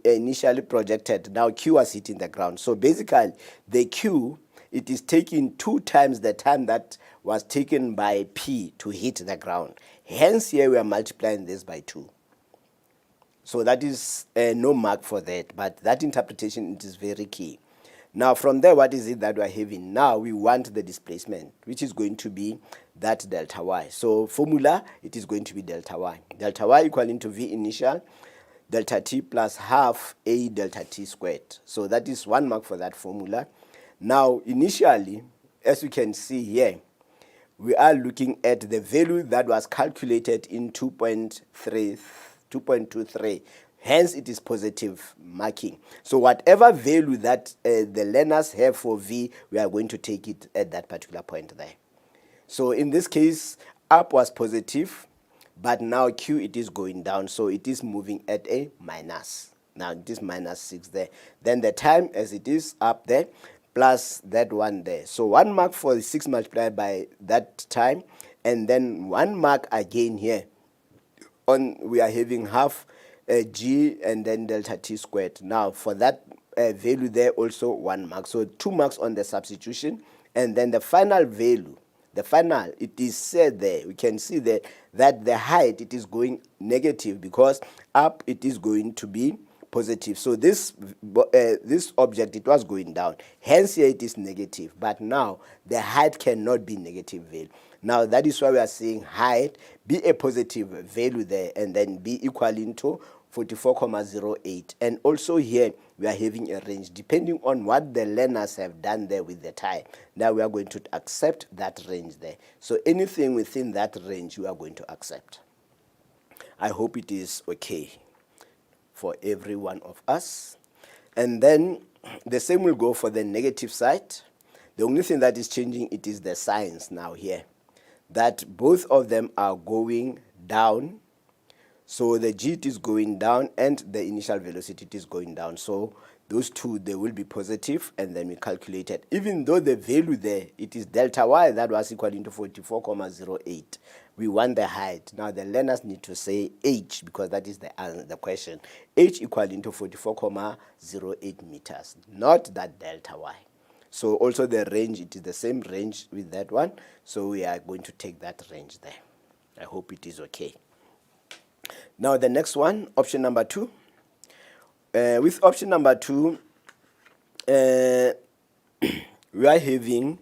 S1: initially projected, now Q was hitting the ground. So basically, the Q, it is taking 2 times the time that was taken by P to hit the ground. Hence, here we are multiplying this by 2. So that is no mark for that, but that interpretation, it is very key. Now from there, what is it that we are having? Now we want the displacement, which is going to be that delta y. So formula, it is going to be delta y. Delta y equal to V initial, delta t plus half a delta t squared. So that is 1 mark for that formula. Now initially, as you can see here, we are looking at the value that was calculated in 2.23. Hence, it is positive marking. So whatever value that the learners have for V, we are going to take it at that particular point there. So in this case, up was positive, but now Q, it is going down. So it is moving at a minus. Now it is minus 6 there. Then the time as it is up there, plus that 1 there. So 1 mark for the 6 multiplied by that time, and then 1 mark again here. We are having half g and then delta t squared. Now for that value there also 1 mark. So 2 marks on the substitution, and then the final value, it is said there, we can see that the height, it is going negative, because up it is going to be positive. So this object, it was going down. Hence here it is negative, but now the height cannot be negative value. Now that is why we are saying height be a positive value there, and then be equaling to 44,08. And also here we are having a range depending on what the learners have done there with the time. Now we are going to accept that range there. So anything within that range we are going to accept. I hope it is okay for every one of us. And then the same will go for the negative side. The only thing that is changing, it is the signs now here, that both of them are going down. So the g, it is going down, and the initial velocity, it is going down. So those two, they will be positive, and then we calculate it. Even though the value there, it is delta y, that was equal to 44,08. We want the height. Now the learners need to say h, because that is the question. H equal to 44,08 meters, not that delta y. So also the range, it is the same range with that one. So we are going to take that range there. I hope it is okay. Now the next one, option number 2. With option number 2, we are having,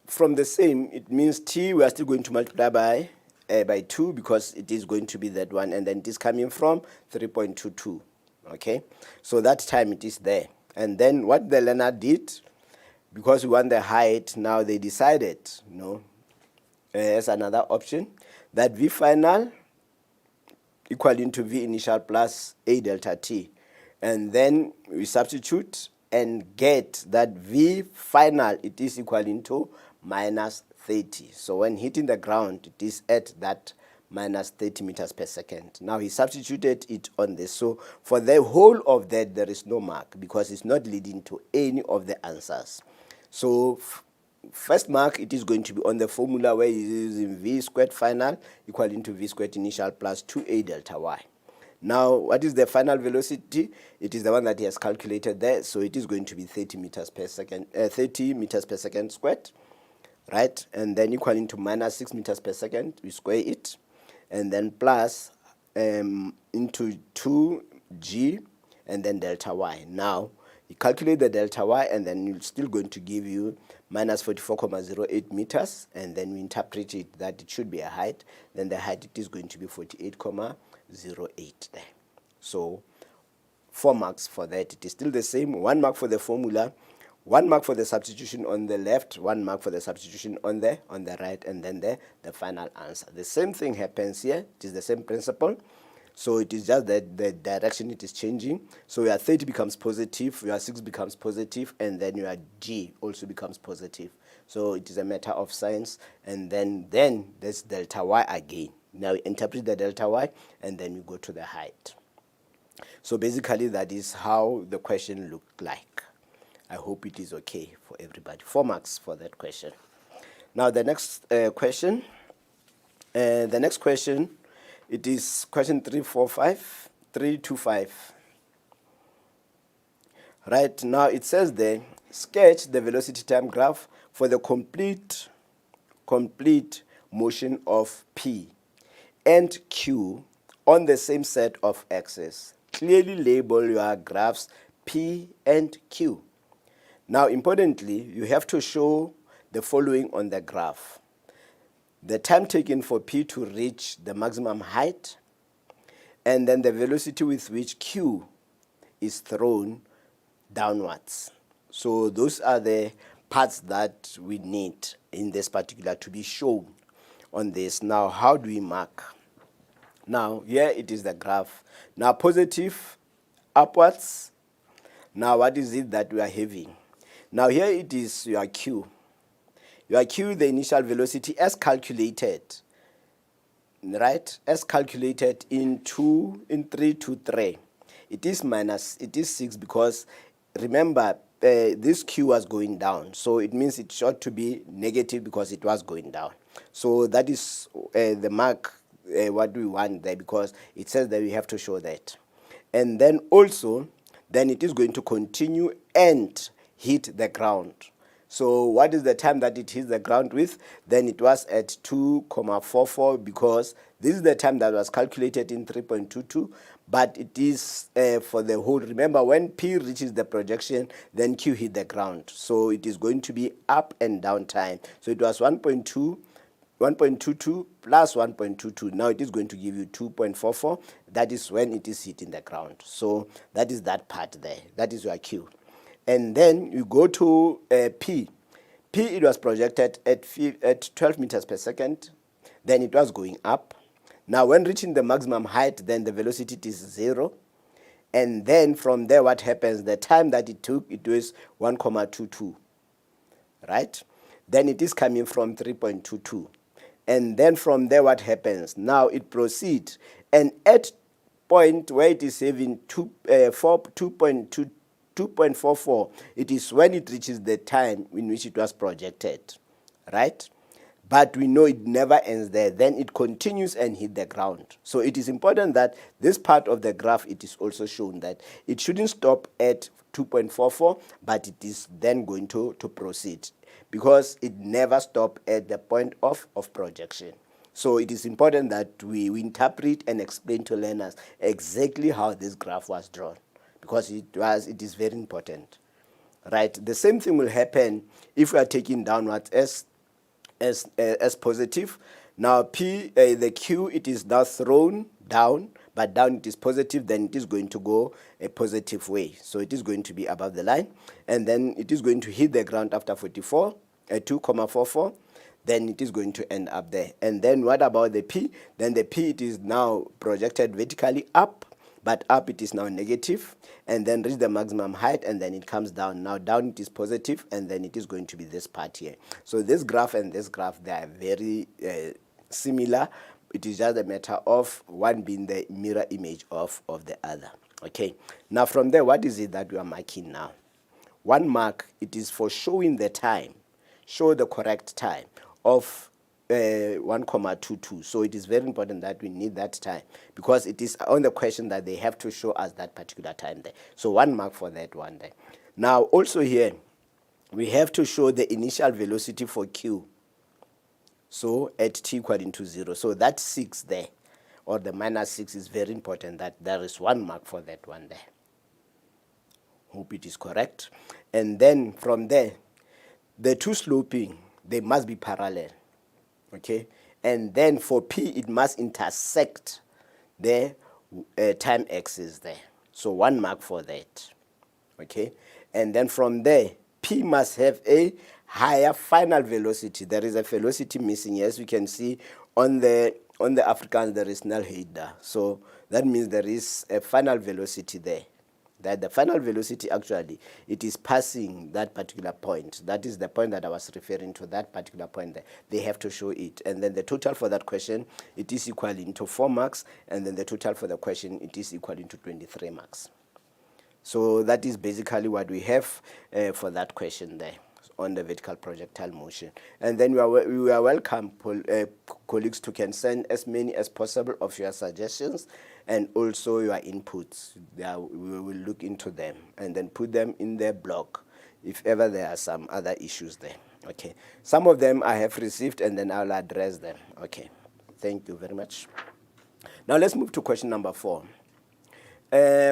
S1: from the same, it means t, we are still going to multiply by 2, because it is going to be that one, and then it is coming from 3.22. Okay, so that time it is there. And then what the learner did, because we want the height, now they decided, as another option, that V final equaling to V initial plus A delta T. And then we substitute and get that V final, it is equaling to minus 30. So when hitting the ground, it is at that minus 30 meters per second. Now he substituted it on this. So for the whole of that, there is no mark because it's not leading to any of the answers. So first mark, it is going to be on the formula where he's using V squared final equaling to V squared initial plus 2A delta Y. Now, what is the final velocity? It is the one that he has calculated there. So it is going to be 30 meters per second, 30 meters per second squared, right? And then equaling to minus 6 meters per second, we square it. And then plus into 2G and then delta Y. Now, you calculate the delta Y and then it's still going to give you minus 44,08 meters. And then we interpret it that it should be a height. Then the height, it is going to be 48,08 there. So 4 marks for that. It is still the same. 1 mark for the formula, 1 mark for the substitution on the left, 1 mark for the substitution on the right, and then the final answer. The same thing happens here. It is the same principle. So it is just that the direction it is changing. So your 30 becomes positive, your 6 becomes positive, and then your G also becomes positive. So it is a matter of science. And then there's delta Y again. Now we interpret the delta Y, and then we go to the height. So basically that is how the question looked like. I hope it is okay for everybody. 4 marks for that question. Now the next question. It is question 325. Right, now it says there, sketch the velocity time graph for the complete motion of P and Q on the same set of axes. Clearly label your graphs P and Q. Now, importantly, you have to show the following on the graph. The time taken for P to reach the maximum height, and then the velocity with which Q is thrown downwards. So those are the parts that we need in this particular to be shown on this. Now, how do we mark? Now, here it is the graph. Now, positive upwards. Now, what is it that we are having? Now, here it is your Q. Your Q, the initial velocity as calculated, right? As calculated in 323. It is 6 because remember this Q was going down. So it means it ought to be negative because it was going down. So that is the mark what we want there because it says that we have to show that. And then also, then it is going to continue and hit the ground. So what is the time that it hits the ground with? Then it was at 2,44 because this is the time that was calculated in 3.22, but it is for the whole. Remember, when P reaches the projection, then Q hit the ground. So it is going to be up and down time. So it was 1.22 plus 1.22. Now it is going to give you 2.44. That is when it is hitting the ground. So that is that part there. That is your Q. And then you go to P. P, it was projected at 12 meters per second. Then it was going up. Now, when reaching the maximum height, then the velocity is 0. And then from there, what happens? The time that it took, it was 1,22. Right? Then it is coming from 3.22. And then from there, what happens? Now it proceeds. And at point where it is having 2.44, it is when it reaches the time in which it was projected, right? But we know it never ends there. Then it continues and hit the ground. So it is important that this part of the graph, it is also shown that it shouldn't stop at 2.44, but it is then going to proceed because it never stopped at the point of projection. So it is important that we interpret and explain to learners exactly how this graph was drawn, because it is very important, right? The same thing will happen if we are taking downwards as positive. Now P, the Q, it is now thrown down but down it is positive, then it is going to go a positive way. So it is going to be above the line, and then it is going to hit the ground after 2,44, then it is going to end up there. And then what about the P? Then the P, it is now projected vertically up, but up it is now negative, and then reach the maximum height, and then it comes down. Now down it is positive, and then it is going to be this part here. So this graph and this graph, they are very similar. It is just a matter of one being the mirror image of the other. Okay, now from there, what is it that we are marking now? One mark, it is for showing the time, show the correct time of 1,22. So it is very important that we need that time, because it is on the question that they have to show us that particular time there. So 1 mark for that one there. Now also here, we have to show the initial velocity for Q. So at t equaling to 0. So that 6 there, or the -6, is very important that there is 1 mark for that one there. Hope it is correct. And then from there, the two sloping, they must be parallel. Okay, and then for P, it must intersect the time axis there. So 1 mark for that. Okay, and then from there, P must have a higher final velocity. There is a velocity missing, as you can see on the Afrikaans, there is null header. So that means there is a final velocity there. That the final velocity, actually, it is passing that particular point. That is the point that I was referring to, that particular point there. They have to show it. And then the total for that question, it is equaling to 4 marks. And then the total for the question, it is equaling to 23 marks. So that is basically what we have for that question there on the vertical projectile motion. And then we are welcome, colleagues, to can send as many as possible of your suggestions and also your inputs. We will look into them and then put them in the blog if ever there are some other issues there. Okay, some of them I have received, and then I'll address them. Okay, thank you very much. Now let's move to question number 4.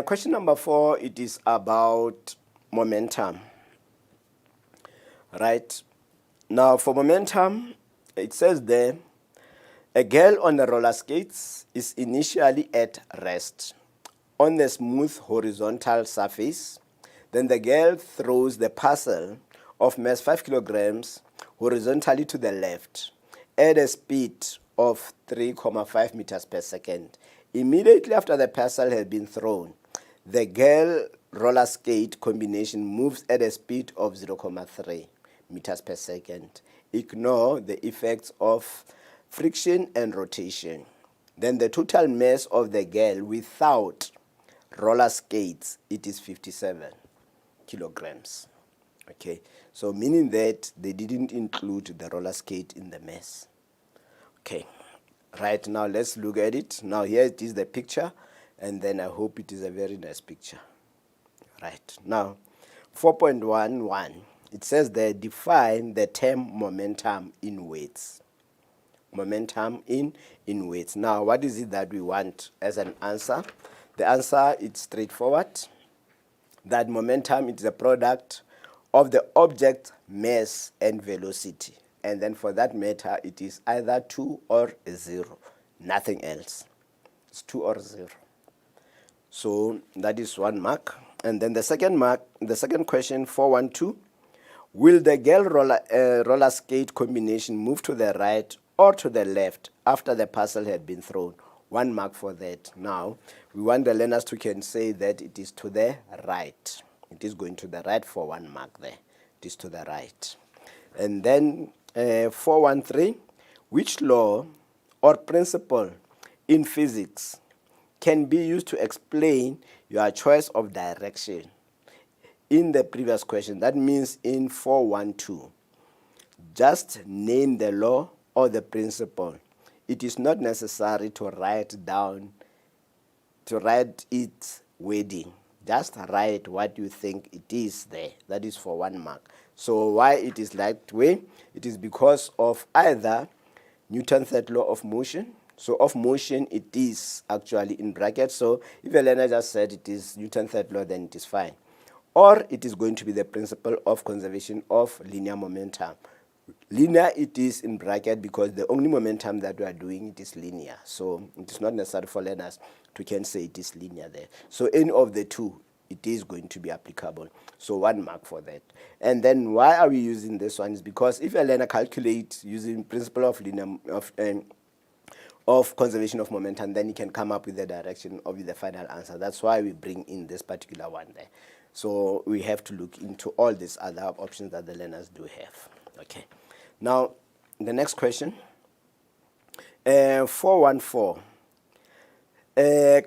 S1: Question number 4, it is about momentum. Right, now for momentum, it says there, a girl on the roller skates is initially at rest on the smooth horizontal surface. Then the girl throws the parcel of mass 5 kilograms horizontally to the left at a speed of 3.5 meters per second. Immediately after the parcel has been thrown, the girl roller skate combination moves at a speed of 0.3 meters per second. Ignore the effects of friction and rotation. Then the total mass of the girl without roller skates, it is 57 kilograms. Okay, so meaning that they didn't include the roller skate in the mass. Okay, right, now let's look at it. Now here it is the picture, and then I hope it is a very nice picture. Right, now 4.11, it says there, define the term momentum in weights. Momentum in weights. Now, what is it that we want as an answer? The answer is straightforward. That momentum is a product of the object's mass and velocity. And then for that matter, it is either 2 or 0. Nothing else. It's 2 or 0. So that is 1 mark. And then the second mark, the second question, 412. Will the girl roller skate combination move to the right or to the left after the parcel had been thrown? 1 mark for that. Now, we want the learners to can say that it is to the right. It is going to the right for 1 mark there. It is to the right. And then 413, which law or principle in physics can be used to explain your choice of direction? In the previous question, that means in 412, just name the law or the principle. It is not necessary to write its wording. Just write what you think it is there. That is for 1 mark. So why it is that way? It is because of either Newton's third law of motion. So of motion, it is actually in brackets. So if a learner just said it is Newton's third law, then it is fine. Or it is going to be the principle of conservation of linear momentum, Linear it is in bracket because the only momentum that we are doing it is linear. So it is not necessary for learners to can say it is linear there. So any of the two, it is going to be applicable. So 1 mark for that. And then why are we using this one is because if a learner calculates using principle of linear of conservation of momentum, then you can come up with the direction of the final answer. That's why we bring in this particular one there. So we have to look into all these other options that the learners do have. Okay. Now, the next question, 414.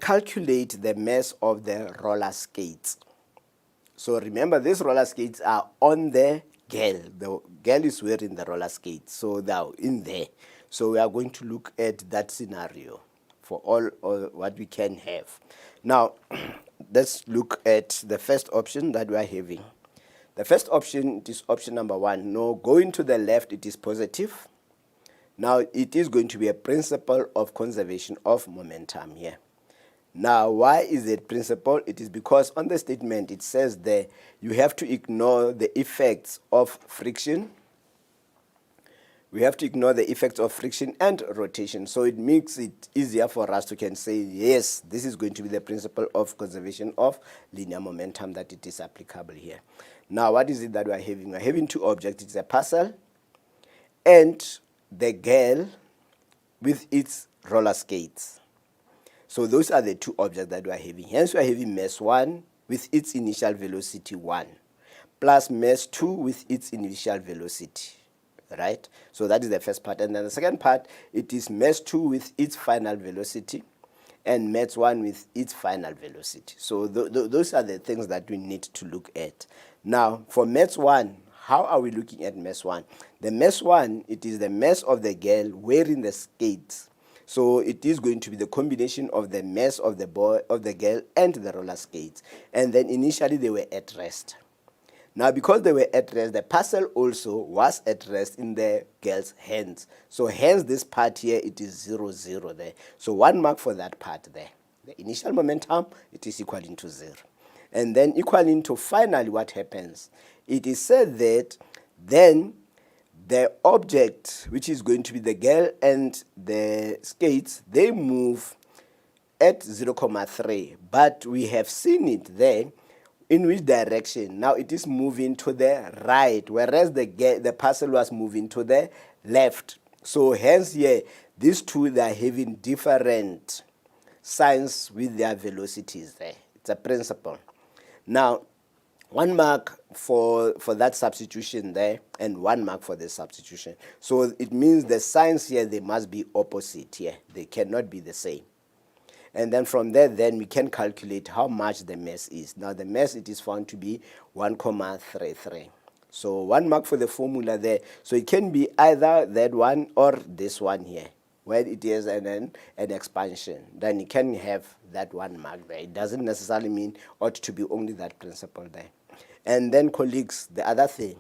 S1: Calculate the mass of the roller skates. So remember, these roller skates are on the girl. The girl is wearing the roller skates, so they're in there. So we are going to look at that scenario for all what we can have. Now, let's look at the first option that we are having. The first option, it is option number 1. No, going to the left, it is positive. Now, it is going to be a principle of conservation of momentum here. Now, why is it principle? It is because on the statement, it says there, you have to ignore the effects of friction. We have to ignore the effects of friction and rotation. So it makes it easier for us to can say, yes, this is going to be the principle of conservation of linear momentum that it is applicable here. Now, what is it that we are having? We are having two objects. It's a parcel and the girl with its roller skates. So those are the two objects that we are having. Hence, we are having mass 1 with its initial velocity 1 plus mass 2 with its initial velocity. Right? So that is the first part. And then the second part, it is mass 2 with its final velocity and mass 1 with its final velocity. So those are the things that we need to look at. Now, for mass 1, how are we looking at mass 1? The mass 1, it is the mass of the girl wearing the skates. So it is going to be the combination of the mass of the boy, of the girl, and the roller skates. And then initially they were at rest. Now, because they were at rest, the parcel also was at rest in the girl's hands. So hence this part here, it is 0, 0 there. So 1 mark for that part there. The initial momentum, it is equaling to 0. And then equaling to finally what happens? It is said that then the object, which is going to be the girl and the skates, they move at 0,3. But we have seen it there. In which direction? Now it is moving to the right, whereas the parcel was moving to the left. So hence here, these two, they are having different signs with their velocities there. It's a principle. Now, 1 mark for that substitution there, and 1 mark for the substitution. So it means the signs here, they must be opposite here. They cannot be the same. And then from there, then we can calculate how much the mass is. Now the mass, it is found to be 1,33. So 1 mark for the formula there. So it can be either that one or this one here, where it is an expansion. Then you can have that 1 mark there. It doesn't necessarily mean ought to be only that principle there. And then colleagues, the other thing,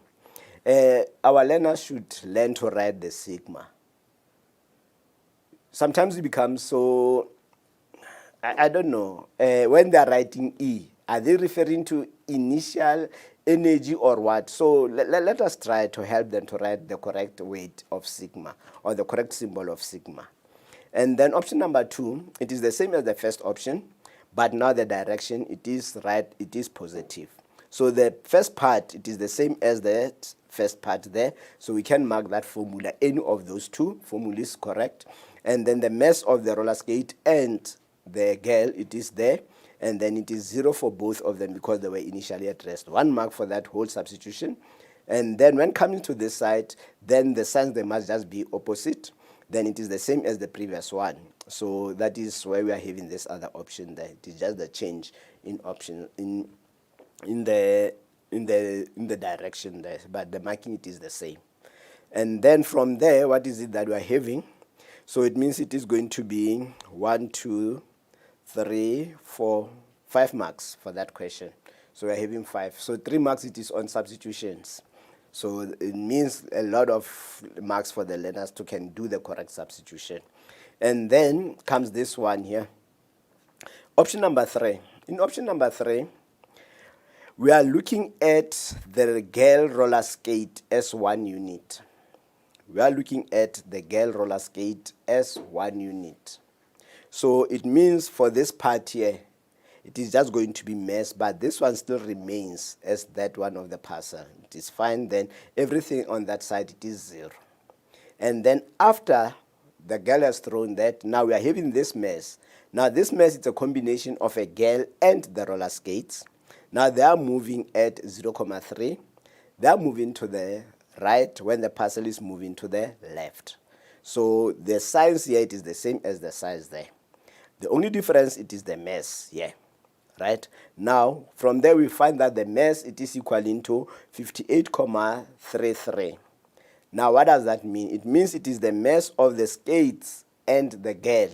S1: our learners should learn to write the sigma. Sometimes it becomes so, I don't know, when they're writing E, are they referring to initial energy or what? So let us try to help them to write the correct weight of sigma or the correct symbol of sigma. And then option number 2, it is the same as the first option, but now the direction, it is right, it is positive. So the first part, it is the same as the first part there. So we can mark that formula. Any of those two formulas correct. And then the mass of the roller skate and the girl, it is there, and then it is 0 for both of them because they were initially at rest. 1 mark for that whole substitution. And then when coming to this side, then the signs, they must just be opposite. Then it is the same as the previous one. So that is why we are having this other option there. It is just the change in option in the direction there, but the marking, it is the same. And then from there, what is it that we are having? So it means it is going to be 1, 2, 3, 4, 5 marks for that question. So we're having 5. So 3 marks, it is on substitutions. So it means a lot of marks for the learners to can do the correct substitution. And then comes this one here. Option number 3. In option number 3, we are looking at the girl roller skate as 1 unit. we are looking at the Gr roller skate as 1 unit. So it means for this part here, it is just going to be mass, but this one still remains as that one of the parcel. It is fine. Then everything on that side, it is 0. And then after the Gr has thrown that, now we are having this mass. Now this mass is a combination of a Gr and the roller skates. Now they are moving at 0,3. They are moving to the right when the parcel is moving to the left. So the size here, it is the same as the size there. The only difference, it is the mass here. Right? Now, from there we find that the mass, it is equaling to 58,33. Now, what does that mean? It means it is the mass of the skates and the Gr.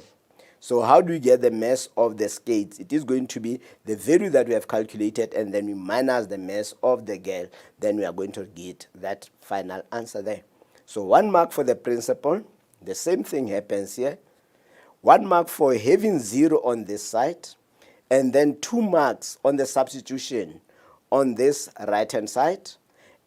S1: So how do we get the mass of the skates? It is going to be the value that we have calculated, and then we minus the mass of the Gr. Then we are going to get that final answer there. So 1 mark for the principal. The same thing happens here. 1 mark for having 0 on this side. And then 2 marks on the substitution on this right hand side,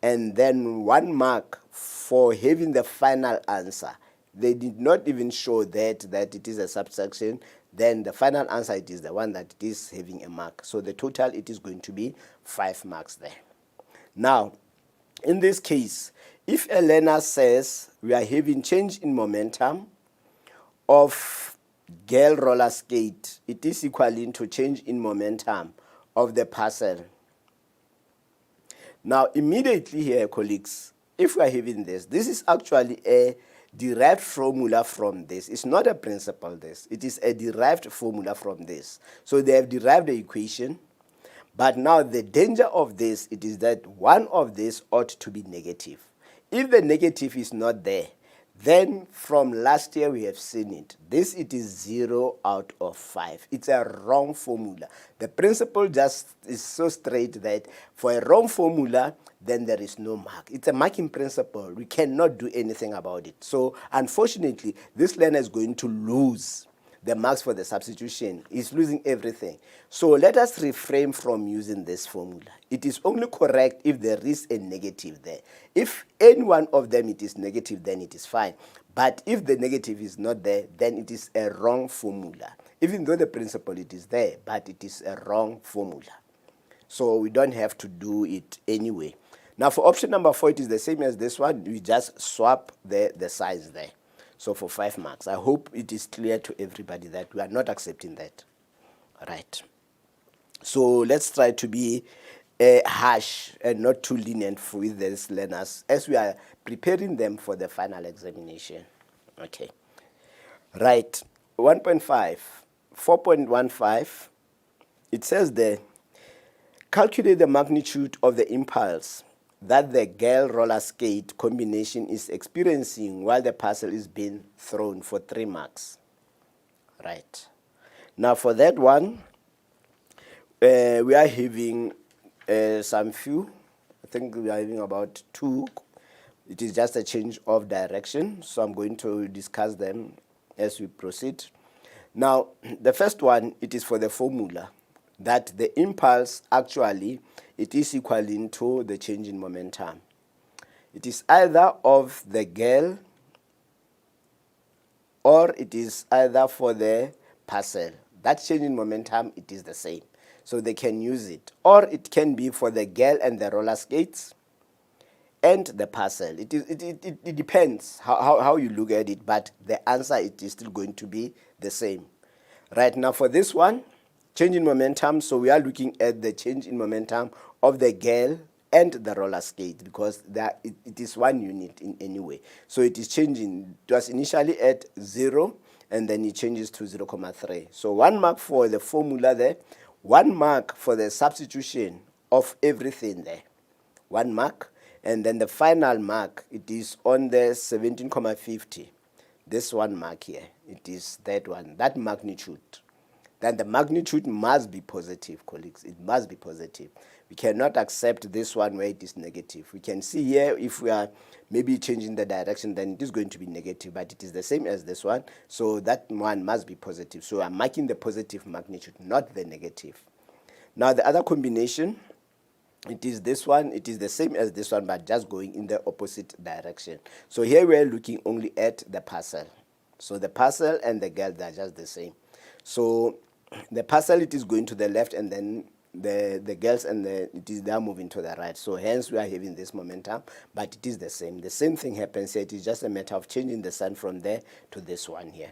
S1: and then 1 mark for having the final answer. They did not even show that it is a subtraction. Then the final answer, it is the one that is having a mark. So the total, it is going to be 5 marks there. Now, in this case, if a learner says we are having change in momentum of Gr roller skate, it is equaling to change in momentum of the parcel. Now, immediately here, colleagues, if we are having this is actually a derived formula from this. It's not a principle, this. It is a derived formula from this. So they have derived the equation. But now the danger of this, it is that one of these ought to be negative. If the negative is not there, then from last year we have seen it. This, it is 0 out of 5. It's a wrong formula. The principle just is so straight that for a wrong formula, then there is no mark. It's a marking principle. We cannot do anything about it. So unfortunately, this learner is going to lose the marks for the substitution. Is losing everything. So let us refrain from using this formula. It is only correct if there is a negative there. If any one of them it is negative, then it is fine. But if the negative is not there, then it is a wrong formula. Even though the principle it is there, but it is a wrong formula. So we don't have to do it anyway. Now for option number 4, it is the same as this one. We just swap the size there. So for 5 marks, I hope it is clear to everybody that we are not accepting that. All right. So let's try to be harsh and not too lenient with these learners as we are preparing them for the final examination. Okay. Right. 1.5, 4.15, it says there, calculate the magnitude of the impulse that the Gr roller skate combination is experiencing while the parcel is being thrown for 3 marks. Right. Now for that one, we are having some few. I think we are having about 2. It is just a change of direction. So I'm going to discuss them as we proceed. Now, the first one, it is for the formula that the impulse actually, it is equaling to the change in momentum. It is either of the Gr or it is either for the parcel. That change in momentum, it is the same. So they can use it. Or it can be for the Gr and the roller skates and the parcel. It depends how you look at it, but the answer, it is still going to be the same. Right now for this one, change in momentum, so we are looking at the change in momentum of the Gr and the roller skate because it is 1 unit in any way. So it is changing. It was initially at 0 and then it changes to 0,3. So 1 mark for the formula there, 1 mark for the substitution of everything there, 1 mark, and then the final mark, it is on the 17,50. This 1 mark here, it is that one, that magnitude. Then the magnitude must be positive, colleagues. It must be positive. We cannot accept this one where it is negative. We can see here if we are maybe changing the direction, then it is going to be negative, but it is the same as this one. So that one must be positive. So I'm marking the positive magnitude, not the negative. Now the other combination, it is this one, it is the same as this one, but just going in the opposite direction. So here we are looking only at the parcel. So the parcel and the girl, they're just the same. So the parcel, it is going to the left, and then the girls and they are moving to the right. So hence we are having this momentum, but it is the same. The same thing happens here. It is just a matter of changing the sign from there to this one here.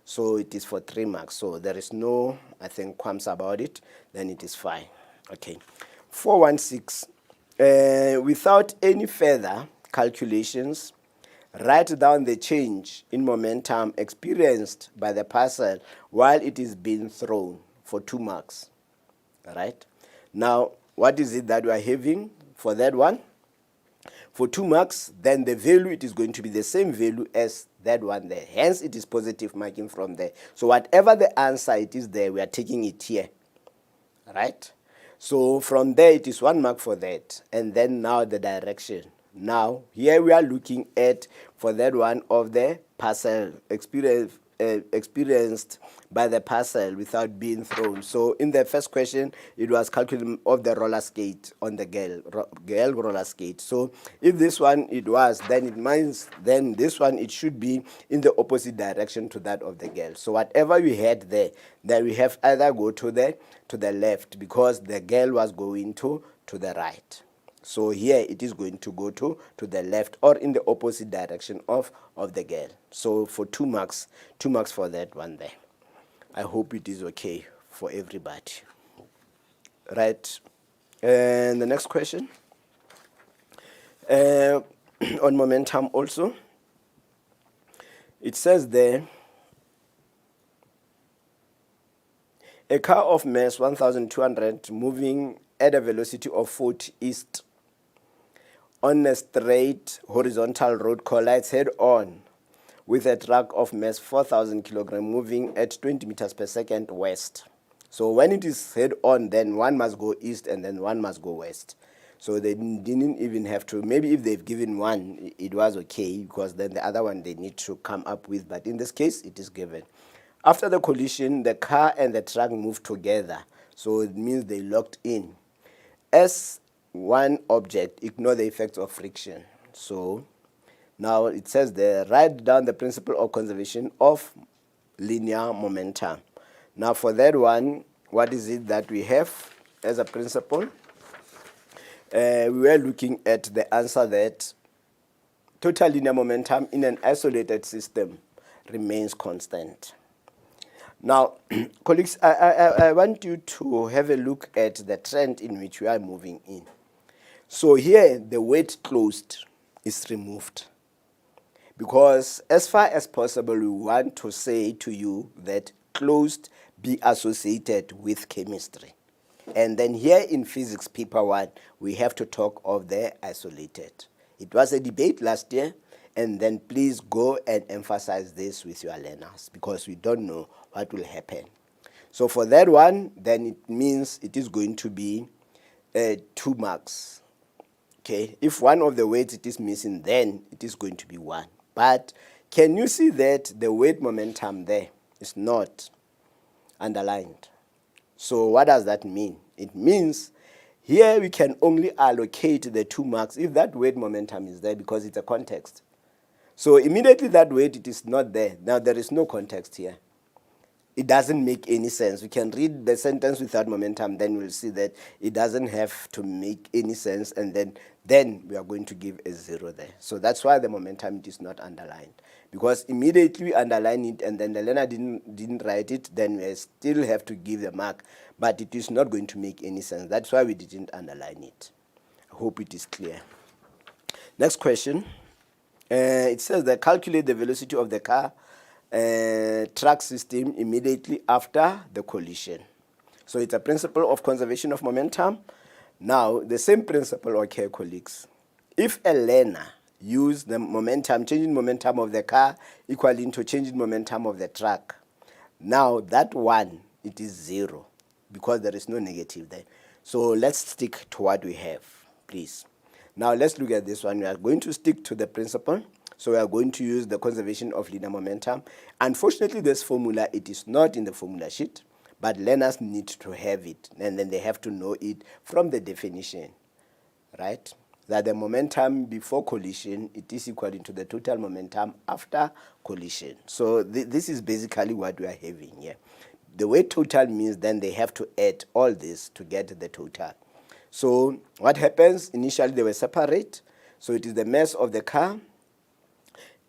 S1: So it is for 3 marks. So there is no, I think, qualms about it. Then it is fine. Okay. 416. Without any further calculations, write down the change in momentum experienced by the parcel while it is being thrown for 2 marks. All right. Now, what is it that we are having for that one? For 2 marks, then the value, it is going to be the same value as that one there. Hence, it is positive marking from there. So whatever the answer it is there, we are taking it here. All right. So from there, it is 1 mark for that. And then now the direction. Now, here we are looking at, for that one, of the parcel experienced by the parcel without being thrown. So in the first question, it was calculating of the roller skate on the girl roller skate. So if this one it was, then it means then this one, it should be in the opposite direction to that of the girl. So whatever we had there, then we have either go to the left, because the girl was going to the right. So here it is going to go to the left, or in the opposite direction of the girl. So for 2 marks, 2 marks for that one there. I hope it is okay for everybody. Right. And the next question. On momentum also. It says there, a car of mass 1,200 moving at a velocity of 40 east on a straight horizontal road collides head-on with a truck of mass 4,000 kilograms moving at 20 meters per second west. So when it is head-on, then one must go east and then one must go west. So they didn't even have to, maybe if they've given one, it was okay, because then the other one they need to come up with. But in this case, it is given. After the collision, the car and the truck moved together. So it means they locked in. As one object, ignore the effects of friction. So now it says there, write down the principle of conservation of linear momentum. Now for that one, what is it that we have as a principle? We were looking at the answer that total linear momentum in an isolated system remains constant. Now, colleagues, I want you to have a look at the trend in which we are moving in. So here, the word closed is removed, because as far as possible, we want to say to you that closed be associated with chemistry. And then here in physics paper 1, we have to talk of the isolated. It was a debate last year, and then please go and emphasize this with your learners, because we don't know what will happen. So for that one, then it means it is going to be 2 marks. Okay, if one of the words it is missing, then it is going to be 1. But can you see that the word momentum there is not underlined? So what does that mean? It means here we can only allocate the 2 marks if that word momentum is there, because it's a context. So immediately that word, it is not there. Now there is no context here. It doesn't make any sense. We can read the sentence without momentum, then we'll see that it doesn't have to make any sense, and then we are going to give a 0 there. So that's why the momentum it is not underlined, because immediately we underline it and then the learner didn't write it, then we still have to give the mark, but it is not going to make any sense. That's why we didn't underline it. I hope it is clear. Next question. It says that calculate the velocity of the car track system immediately after the collision. So it's a principle of conservation of momentum. Now, the same principle, okay, colleagues. If a learner use the momentum, changing momentum of the car equaling to changing momentum of the truck, now that one, it is 0, because there is no negative there. So let's stick to what we have, please. Now let's look at this one. We are going to stick to the principle. So we are going to use the conservation of linear momentum. Unfortunately, this formula, it is not in the formula sheet, but learners need to have it, and then they have to know it from the definition. right? That the momentum before collision, it is equal to the total momentum after collision. So this is basically what we are having here. The way total means then they have to add all this to get the total. So what happens? Initially they were separate. So it is the mass of the car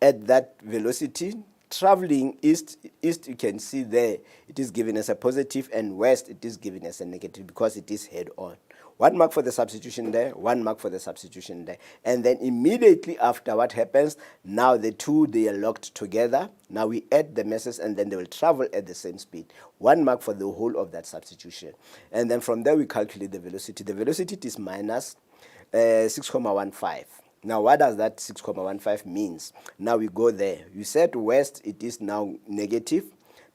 S1: at that velocity traveling east. You can see there it is given as a positive, and west it is given as a negative because it is head on. 1 mark for the substitution there, 1 mark for the substitution there. And then immediately after, what happens? Now the two, they are locked together. Now we add the masses and then they will travel at the same speed. 1 mark for the whole of that substitution. And then from there we calculate the velocity. The velocity is minus 6,15. Now what does that 6,15 means? Now we go there. You said west, it is now negative.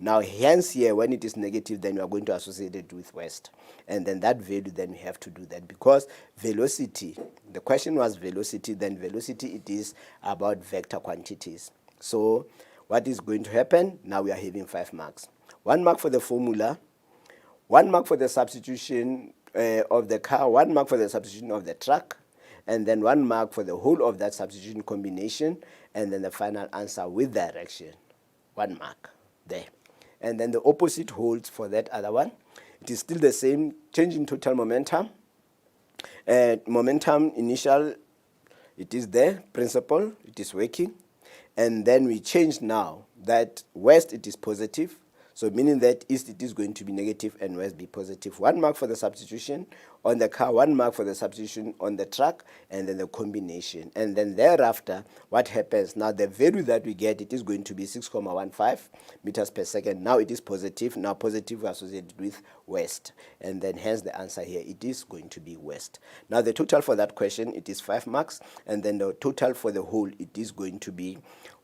S1: Now hence here, when it is negative, then we are going to associate it with west. And then that value, then we have to do that because velocity, the question was velocity, then velocity, it is about vector quantities. So what is going to happen? Now we are having 5 marks. 1 mark for the formula, 1 mark for the substitution of the car, 1 mark for the substitution of the truck, and then 1 mark for the whole of that substitution combination, and then the final answer with direction, 1 mark there. And then the opposite holds for that other one. It is still the same, change in total momentum. Momentum initial, it is there, principle, it is working. And then we change now that west, it is positive. So meaning that east, it is going to be negative and west be positive. 1 mark for the substitution on the car, 1 mark for the substitution on the truck, and then the combination. And then thereafter, what happens? Now the value that we get, it is going to be 6,15 meters per second. Now it is positive. Now positive associated with west. And then hence the answer here, it is going to be west. Now the total for that question, it is 5 marks. And then the total for the whole, it is going to be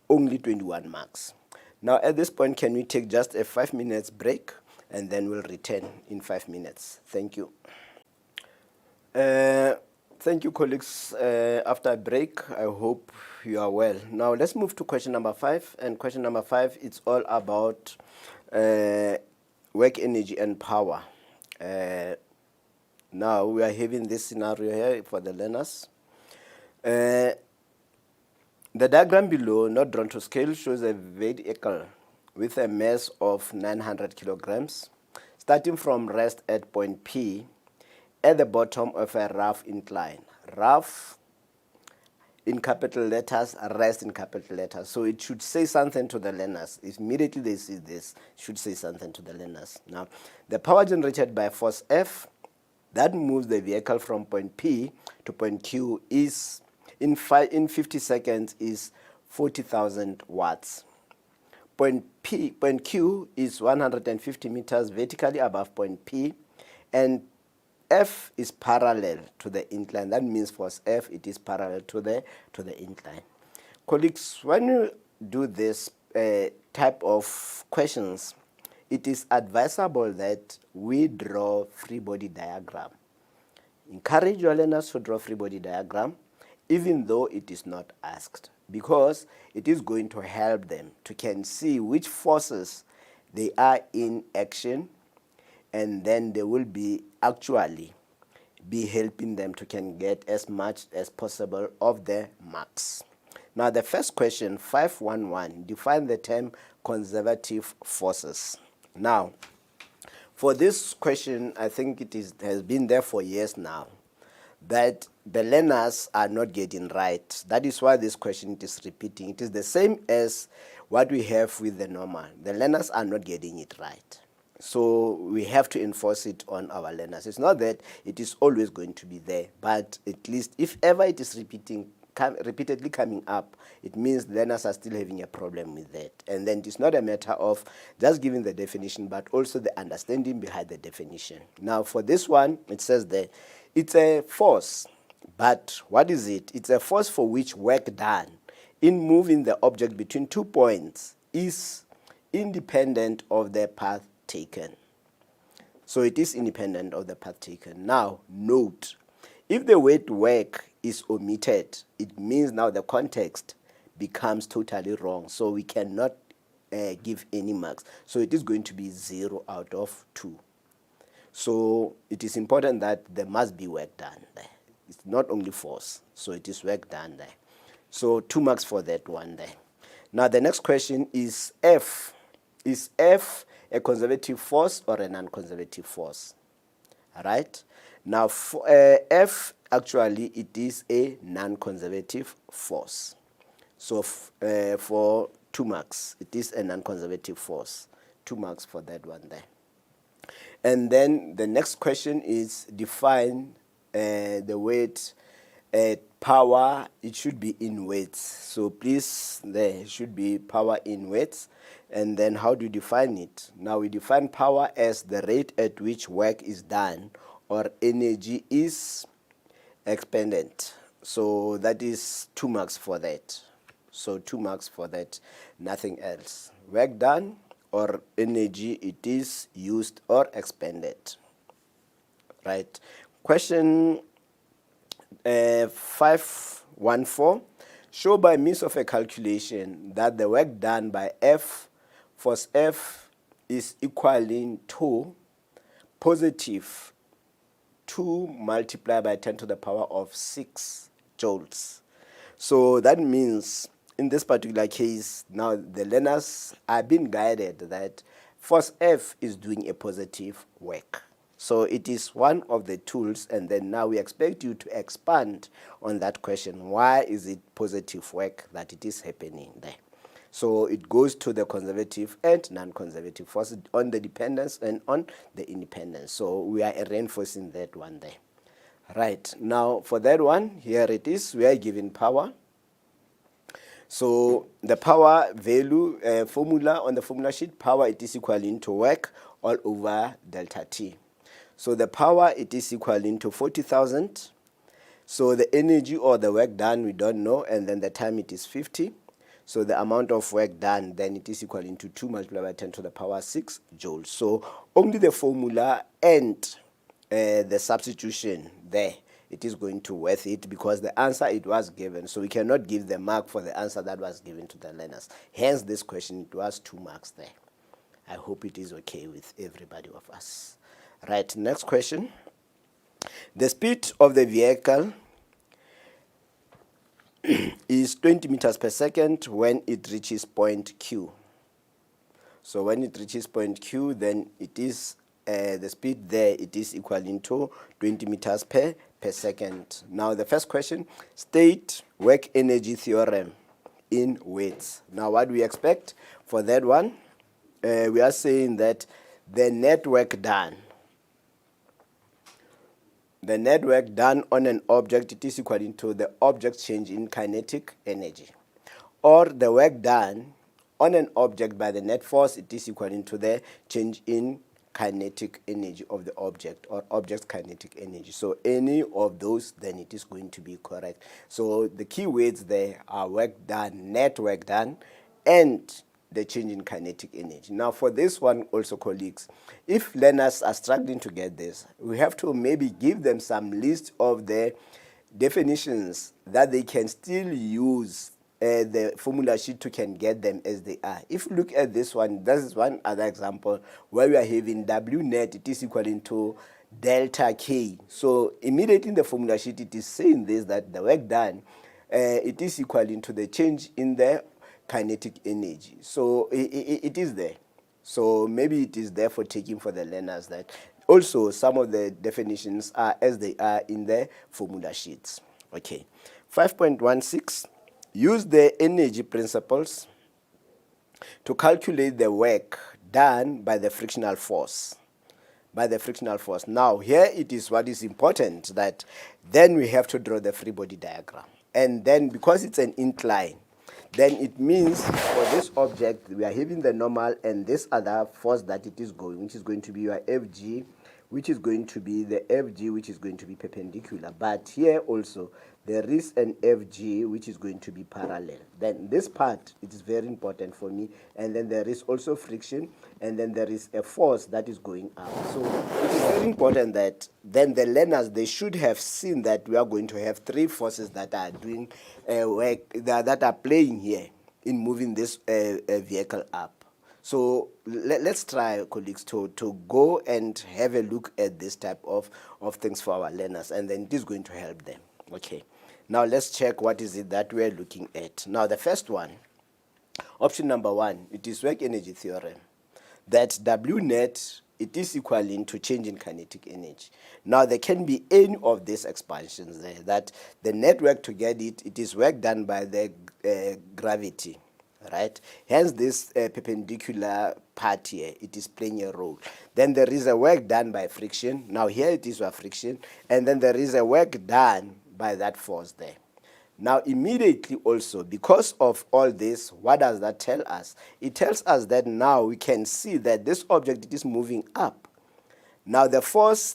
S1: only 21 marks. Now at this point, can we take just a 5 minutes break and then we'll return in 5 minutes. Thank you. Thank you, colleagues. After a break, I hope you are well. Now let's move to question number 5. And question number 5, it's all about work energy and power. Now we are having this scenario here for the learners. The diagram below, not drawn to scale, shows a vehicle with a mass of 900 kilograms, starting from rest at point P at the bottom of a rough incline. Rough in capital letters, rest in capital letters. So it should say something to the learners. If immediately they see this, it should say something to the learners. Now, the power generated by force F that moves the vehicle from point P to point Q is in 50 seconds is 40,000 watts. Point Q is 150 meters vertically above point P, and F is parallel to the incline. That means force F, it is parallel to the incline. Colleagues, when you do this type of questions, it is advisable that we draw free body diagram. Encourage your learners to draw free body diagram, even though it is not asked, because it is going to help them to can see which forces they are in action, and then they will be actually be helping them to can get as much as possible of the marks. Now the first question, 511, define the term conservative forces. Now, for this question, I think it has been there for years now, that the learners are not getting right. That is why this question is repeating. It is the same as what we have with the normal. The learners are not getting it right. So we have to enforce it on our learners. It's not that it is always going to be there, but at least if ever it is repeatedly coming up, it means learners are still having a problem with that. And then it's not a matter of just giving the definition, but also the understanding behind the definition. Now for this one, it says that it's a force, but what is it? It's a force for which work done in moving the object between 2 points is independent of the path taken. So it is independent of the path taken. Now, note, if the word work is omitted, it means now the context becomes totally wrong. So we cannot give any marks. So it is going to be 0 out of 2. So it is important that there must be work done there. It's not only force. So it is work done there. So 2 marks for that one there. Now the next question is F. Is F a conservative force or a non-conservative force? All right. Now for, F, actually it is a non-conservative force. So for 2 marks, it is a non-conservative force. 2 marks for that one there. And then the next question is define the weight power. It should be in weights. So please, there should be power in weights. And then how do you define it? Now we define power as the rate at which work is done or energy is expended. So that is 2 marks for that. So 2 marks for that, nothing else. Work done or energy it is used or expended. Right. Question 514. Show by means of a calculation that the work done by F, force F, is equaling to positive 2 multiplied by 10 to the power of 6 joules. So that means in this particular case, now the learners are being guided that force F is doing a positive work. So it is one of the tools, and then now we expect you to expand on that question. Why is it positive work that it is happening there? So it goes to the conservative and non-conservative forces on the dependence and on the independence. So we are reinforcing that one there. Right, now for that one, here it is, we are given power. So the power value formula on the formula sheet, power it is equal to work all over delta T. So the power it is equal to 40,000. So the energy or the work done we don't know, and then the time it is 50. So the amount of work done then it is equal to 2 multiplied by 10 to the power 6 joules. So only the formula and the substitution there, it is going to worth it because the answer it was given. So we cannot give the mark for the answer that was given to the learners. Hence this question, it was 2 marks there. I hope it is okay with everybody of us. Right, next question. The speed of the vehicle is 20 meters per second when it reaches point Q. So when it reaches point Q, then it is the speed there, it is equal to 20 meters per second. Now the first question, state work energy theorem in weights. Now what do we expect for that one? We are saying that the net work done on an object, it is equal to the object change in kinetic energy. Or the work done on an object by the net force, it is equal to the change in kinetic energy of the object or object's kinetic energy. So any of those, then it is going to be correct. So the key words there are work done, net work done, and the change in kinetic energy. Now for this one also, colleagues, if learners are struggling to get this, we have to maybe give them some list of the definitions that they can still use the formula sheet to can get them as they are. If you look at this one, this is one other example where we are having W net, it is equal to delta K. So immediately in the formula sheet, it is saying this, that the work done, it is equal to the change in the kinetic energy. So it is there. So maybe it is there for taking for the learners that also some of the definitions are as they are in the formula sheets. Okay. 5.16. Use the energy principles to calculate the work done by the frictional force. Now here it is what is important, that then we have to draw the free body diagram. And then because it's an incline, then it means for this object we are having the normal and this other force that it is going, which is going to be your FG, which is going to be the FG, which is going to be perpendicular. But here also there is an FG which is going to be parallel. Then this part, it is very important for me. And then there is also friction, and then there is a force that is going up. So it is very important that then the learners, they should have seen that we are going to have 3 forces that are doing work, that are playing here in moving this vehicle up. So let's try, colleagues, to go and have a look at this type of things for our learners, and then it is going to help them. Okay, now let's check what is it that we're looking at. Now the first one, option number 1, it is work energy theorem, that W net, it is equaling to change in kinetic energy. Now there can be any of these expansions there, that the net work to get it, it is work done by the gravity, right? Hence this perpendicular part here, it is playing a role. Then there is a work done by friction. Now here it is by friction, and then there is a work done by that force there. Now immediately also, because of all this, what does that tell us? It tells us that now we can see that this object, it is moving up. Now the force,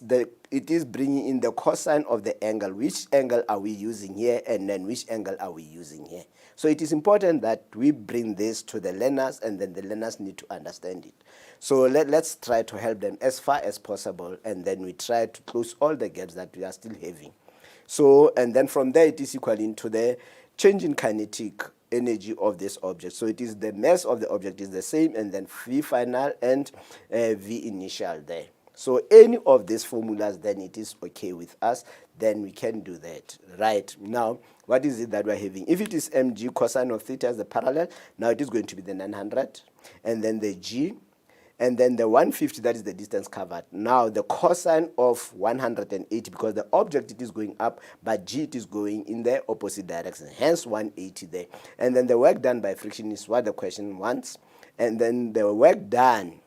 S1: it is bringing in the cosine of the angle. Which angle are we using here, and then which angle are we using here? So it is important that we bring this to the learners, and then the learners need to understand it. So let's try to help them as far as possible, and then we try to close all the gaps that we are still having. So, and then from there it is equaling to the change in kinetic energy of this object. So it is the mass of the object is the same, and then V final and V initial there. So any of these formulas, then it is okay with us, then we can do that. Right, now what is it that we're having? If it is mg cosine of theta as the parallel, now it is going to be the 900, and then the g, and then the 150, that is the distance covered. Now the cosine of 180, because the object, it is going up, but g, it is going in the opposite direction, hence 180 there. And then the work done by friction is what the question wants, and then the work done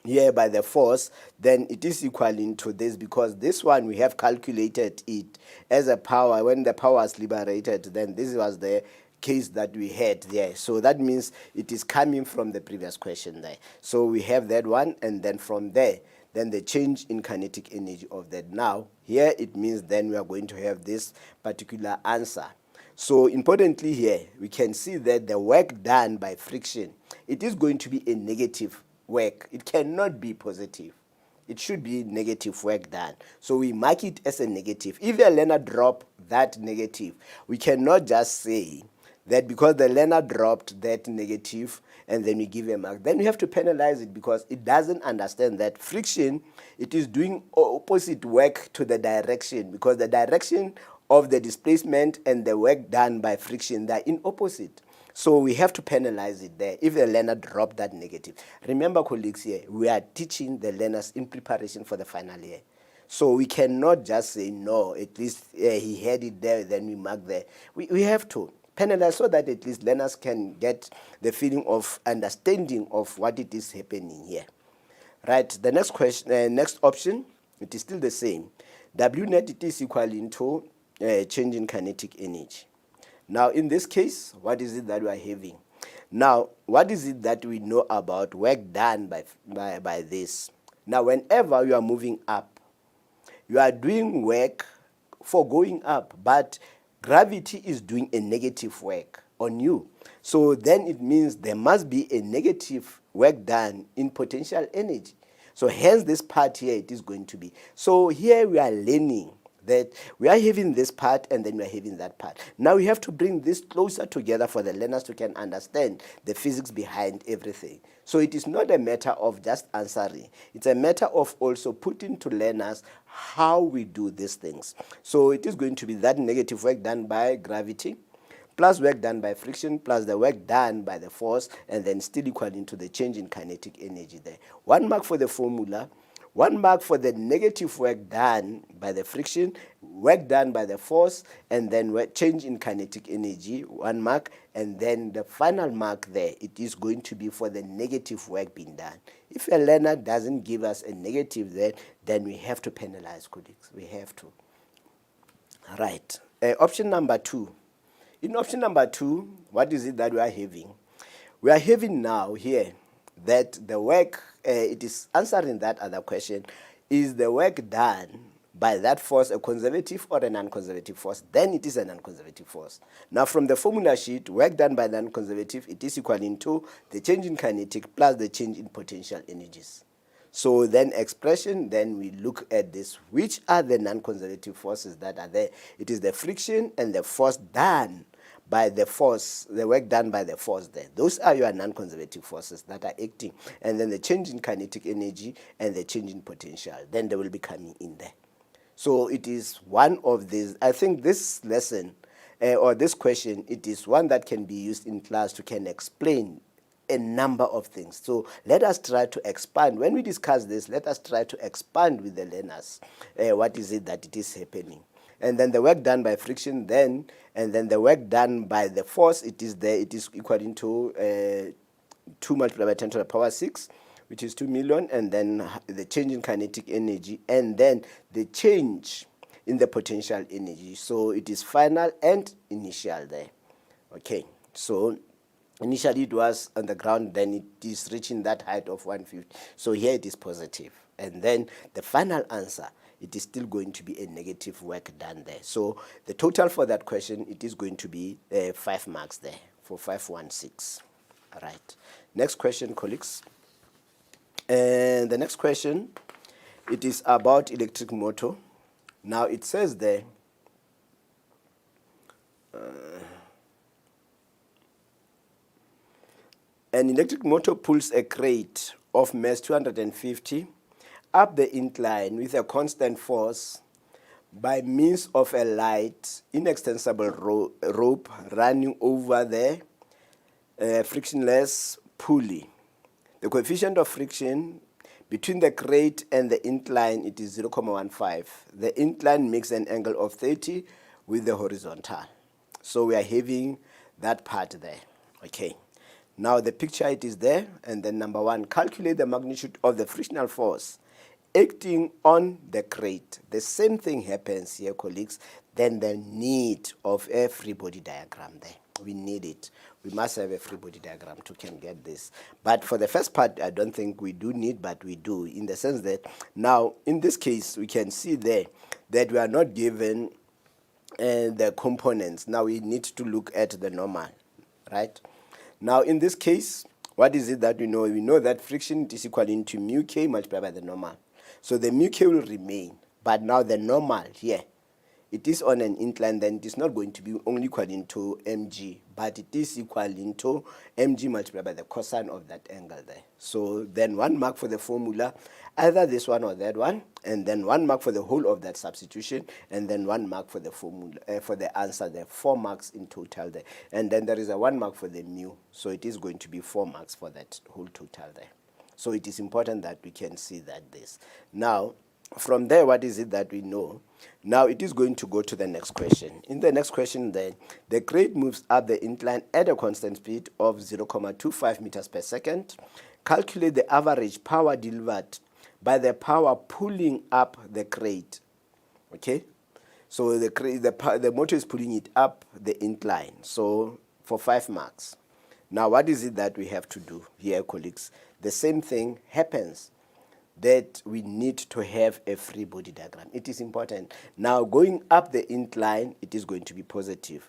S1: here by the force, then it is equaling to this, because this one we have calculated it as a power. When the power is liberated, then this was the case that we had there. So that means it is coming from the previous question there. So we have that one, and then from there, then the change in kinetic energy of that. Now here it means then we are going to have this particular answer. So importantly here, we can see that the work done by friction, it is going to be a negative work. It cannot be positive. It should be negative work done. So we mark it as a negative. If a learner drop that negative, we cannot just say that because the learner dropped that negative and then we give a mark, then we have to penalize it, because it doesn't understand that friction, it is doing opposite work to the direction, because the direction of the displacement and the work done by friction, they're in opposite. So we have to penalize it there if the learner dropped that negative. Remember, colleagues, here we are teaching the learners in preparation for the final year. So we cannot just say, no, at least he had it there, then we mark there. We have to penalize so that at least learners can get the feeling of understanding of what it is happening here. Right, the next question, next option, it is still the same. W net, it is equal to change in kinetic energy. Now in this case, what is it that we are having? Now, what is it that we know about work done by this? Now, whenever you are moving up, you are doing work for going up, but gravity is doing a negative work on you. So then it means there must be a negative work done in potential energy. So hence this part here, it is going to be. So here we are learning that we are having this part, and then we are having that part. Now we have to bring this closer together for the learners to can understand the physics behind everything. So it is not a matter of just answering. It's a matter of also putting to learners how we do these things. So it is going to be that negative work done by gravity, plus work done by friction, plus the work done by the force, and then still equaling to the change in kinetic energy there. 1 mark for the formula, 1 mark for the negative work done by the friction, work done by the force, and then change in kinetic energy, 1 mark, and then the final mark there, it is going to be for the negative work being done. If a learner doesn't give us a negative there, then we have to penalize, colleagues. We have to. Right. Option number 2. In option number 2, what is it that we are having? We are having now here that the work, it is answering that other question, is the work done by that force a conservative or a non-conservative force? Then it is a non-conservative force. Now from the formula sheet, work done by non-conservative, it is equal to the change in kinetic plus the change in potential energies. So then expression, then we look at this. Which are the non-conservative forces that are there? It is the friction and the force done by the force, the work done by the force there. Those are your non-conservative forces that are acting. And then the change in kinetic energy and the change in potential, then they will be coming in there. So it is one of these. I think this lesson or this question, it is one that can be used in class to can explain a number of things. So let us try to expand. When we discuss this, let us try to expand with the learners. What is it that it is happening? And then the work done by friction then, and then the work done by the force, it is there, it is equal to 2 multiplied by 10 to the power 6, which is 2 million, and then the change in kinetic energy, and then the change in the potential energy. So it is final and initial there. Okay, so initially it was on the ground, then it is reaching that height of 150. So here it is positive. And then the final answer, it is still going to be a negative work done there. So the total for that question, it is going to be 5 marks there for 516. All right. Next question, colleagues. And the next question, it is about electric motor. Now it says there, an electric motor pulls a crate of mass 250 up the incline with a constant force by means of a light, inextensible rope running over the frictionless pulley. The coefficient of friction between the crate and the incline, it is 0.15. The incline makes an angle of 30 with the horizontal. So we are having that part there. Okay. Now the picture, it is there. And then number 1, calculate the magnitude of the frictional force acting on the crate. The same thing happens here, colleagues. Then the need of a free body diagram there. We need it. We must have a free body diagram to can get this. But for the first part, I don't think we do need, but we do, in the sense that now in this case we can see there that we are not given the components. Now we need to look at the normal, right? Now in this case, what is it that we know? We know that friction is equal to mu k multiplied by the normal. So the mu k will remain, but now the normal here, it is on an incline, then it is not going to be only equal to mg, but it is equal to mg multiplied by the cosine of that angle there. So then 1 mark for the formula, either this one or that one, and then 1 mark for the whole of that substitution, and then 1 mark for the formula, for the answer there, 4 marks in total there. And then there is a 1 mark for the mu, so it is going to be 4 marks for that whole total there. So it is important that we can see that this. Now, from there, what is it that we know? Now it is going to go to the next question. In the next question then, the crate moves up the incline at a constant speed of 0.25 meters per second. Calculate the average power delivered by the power pulling up the crate. Okay? So the motor is pulling it up the incline. So for 5 marks. Now what is it that we have to do here, colleagues? The same thing happens, that we need to have a free body diagram. It is important. Now going up the incline, it is going to be positive,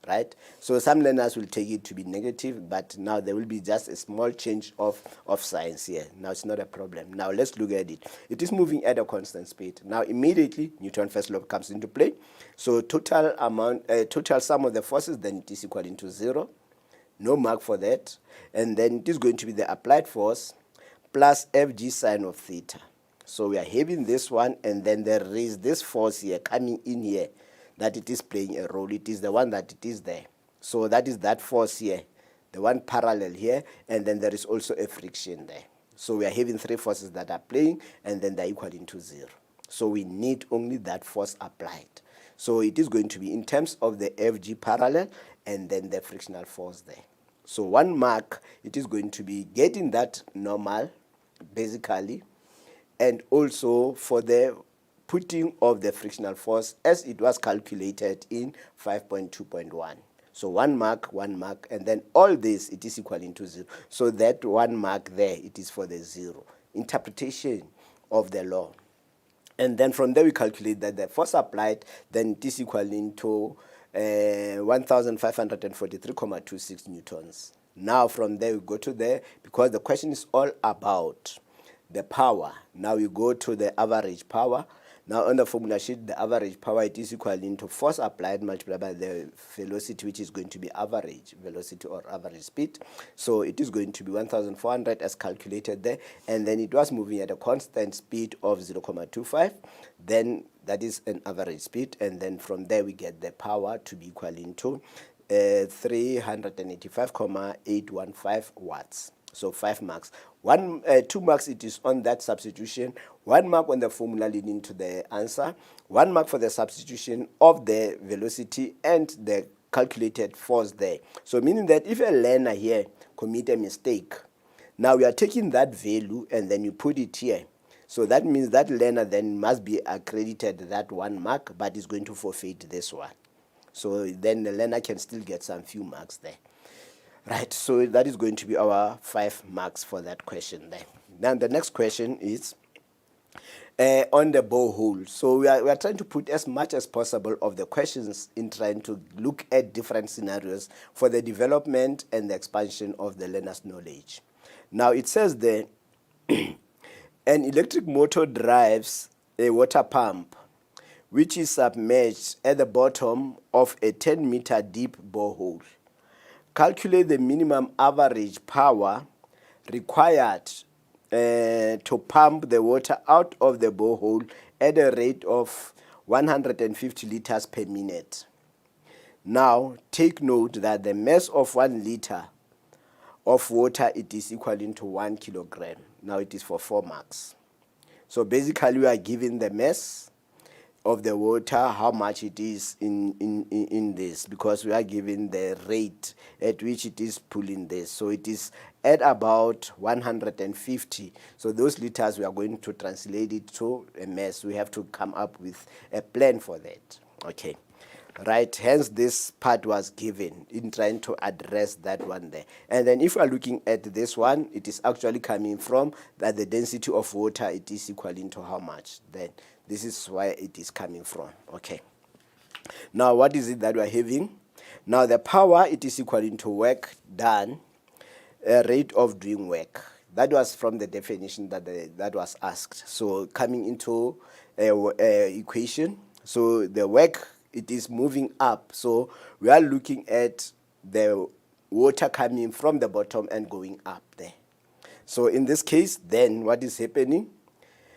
S1: right? So some learners will take it to be negative, but now there will be just a small change of signs here. Now it's not a problem. Now let's look at it. It is moving at a constant speed. Now immediately Newton's first law comes into play. So total sum of the forces, then it is equal to 0. No mark for that. And then it is going to be the applied force plus Fg sine of theta. So we are having this one, and then there is this force here coming in here that it is playing a role. It is the one that it is there. So that is that force here, the one parallel here, and then there is also a friction there. So we are having 3 forces that are playing, and then they're equal to 0. So we need only that force applied. So it is going to be in terms of the Fg parallel and then the frictional force there. So 1 mark, it is going to be getting that normal, basically, and also for the putting of the frictional force as it was calculated in 5.2.1. So 1 mark, and then all this, it is equal to 0. So that 1 mark there, it is for the 0. Interpretation of the law. And then from there we calculate that the force applied, then it is equal to 1,543.26 newtons. Now from there we go to there, because the question is all about the power. Now we go to the average power. Now on the formula sheet, the average power, it is equal into force applied multiplied by the velocity, which is going to be average velocity or average speed. So it is going to be 1,400 as calculated there, and then it was moving at a constant speed of 0.25. Then that is an average speed, and then from there we get the power to be equal into 385,815 watts. So 5 marks. 2 marks it is on that substitution, 1 mark on the formula leading to the answer, 1 mark for the substitution of the velocity and the calculated force there. So meaning that if a learner here commit a mistake, now we are taking that value and then you put it here. So that means that learner then must be accredited that 1 mark, but is going to forfeit this one. So then the learner can still get some few marks there. Right, so that is going to be our 5 marks for that question there. Now the next question is on the borehole. So we are trying to put as much as possible of the questions in trying to look at different scenarios for the development and the expansion of the learner's knowledge. Now it says there, an electric motor drives a water pump which is submerged at the bottom of a 10-meter deep borehole. Calculate the minimum average power required to pump the water out of the borehole at a rate of 150 liters per minute. Now, take note that the mass of 1 liter of water, it is equal to 1 kilogram. Now, it is for 4 marks. So, basically, we are given the mass of the water, how much it is in this, because we are given the rate at which it is pulling this. So it is at about 150. So those liters, we are going to translate it to a mass. We have to come up with a plan for that. Okay. Right, hence this part was given in trying to address that one there. And then if we are looking at this one, it is actually coming from that the density of water, it is equal to how much. Then this is where it is coming from. Okay. Now what is it that we are having? Now the power, it is equal to work done, rate of doing work. That was from the definition that was asked. So coming into equation, so the work, it is moving up. So we are looking at the water coming from the bottom and going up there. So in this case, then what is happening?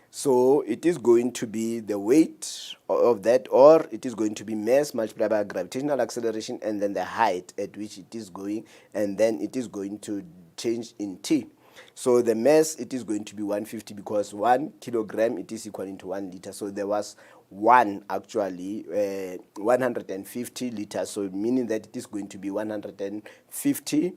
S1: So it is going to be the weight of that, or it is going to be mass multiplied by gravitational acceleration and then the height at which it is going, and then it is going to change in T. So the mass, it is going to be 150 because 1 kilogram, it is equal to 1 liter. So there was 150 liters. So meaning that it is going to be 150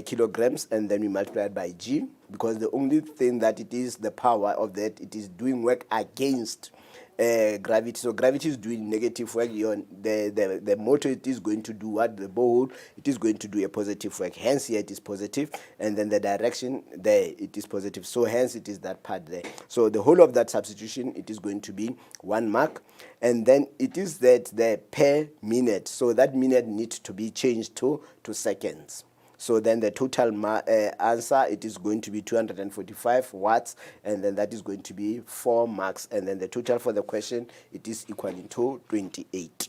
S1: kilograms, and then we multiply it by G, because the only thing that it is the power of that, it is doing work against gravity. So gravity is doing negative work. The motor, it is going to do what? The borehole, it is going to do a positive work. Hence here it is positive, and then the direction there, it is positive. So hence it is that part there. So the whole of that substitution, it is going to be 1 mark, and then it is that the per minute. So that minute needs to be changed to seconds. So then the total answer, it is going to be 245 watts, and then that is going to be 4 marks, and then the total for the question, it is equal to 28.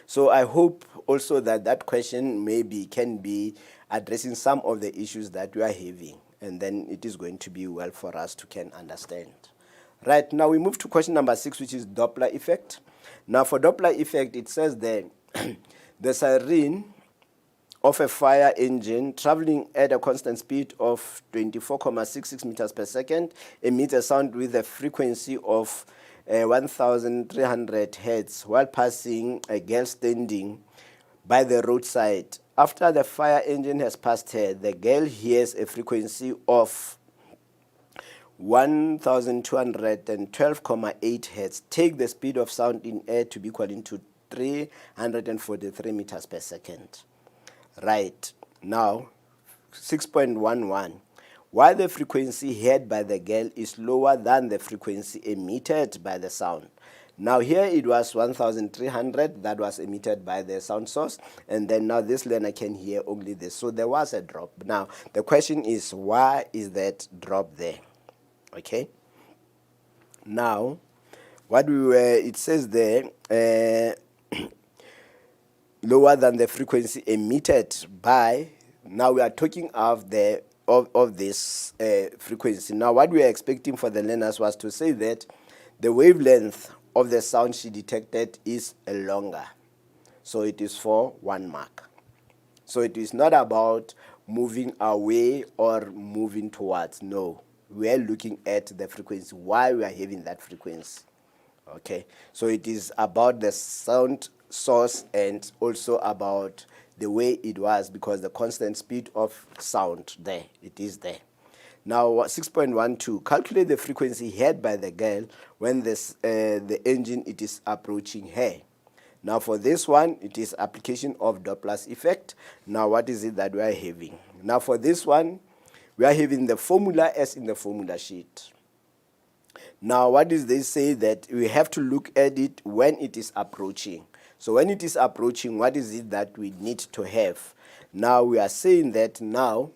S1: So I hope also that that question maybe can be addressing some of the issues that we are having, and then it is going to be well for us to can understand. Right, now we move to question number 6, which is Doppler effect. Now for Doppler effect, it says there, the siren of a fire engine traveling at a constant speed of 24.66 meters per second emits a sound with a frequency of 1,300 hertz while passing a girl standing by the roadside. After the fire engine has passed her, the girl hears a frequency of 1,212.8 hertz. Take the speed of sound in air to be equal to 343 meters per second. Right, now 6.11. While the frequency heard by the girl is lower than the frequency emitted by the sound. Now here it was 1,300 that was emitted by the sound source, and then now this learner can hear only this. So there was a drop. Now the question is, why is that drop there? Okay. Now what we were, it says there, lower than the frequency emitted by, now we are talking of the of this frequency. Now what we are expecting for the learners was to say that the wavelength of the sound she detected is longer, so it is for 1 mark. So it is not about moving away or moving towards. No, we are looking at the frequency, why we are having that frequency. Okay, so it is about the sound source and also about the way it was, because the constant speed of sound there, it is there. Now 6.12, calculate the frequency heard by the girl when the engine it is approaching her. Now for this one, it is application of Doppler's effect. Now what is it that we are having? Now for this one, we are having the formula as in the formula sheet. Now what is they say that we have to look at it when it is approaching. So when it is approaching, what is it that we need to have? Now we are saying that now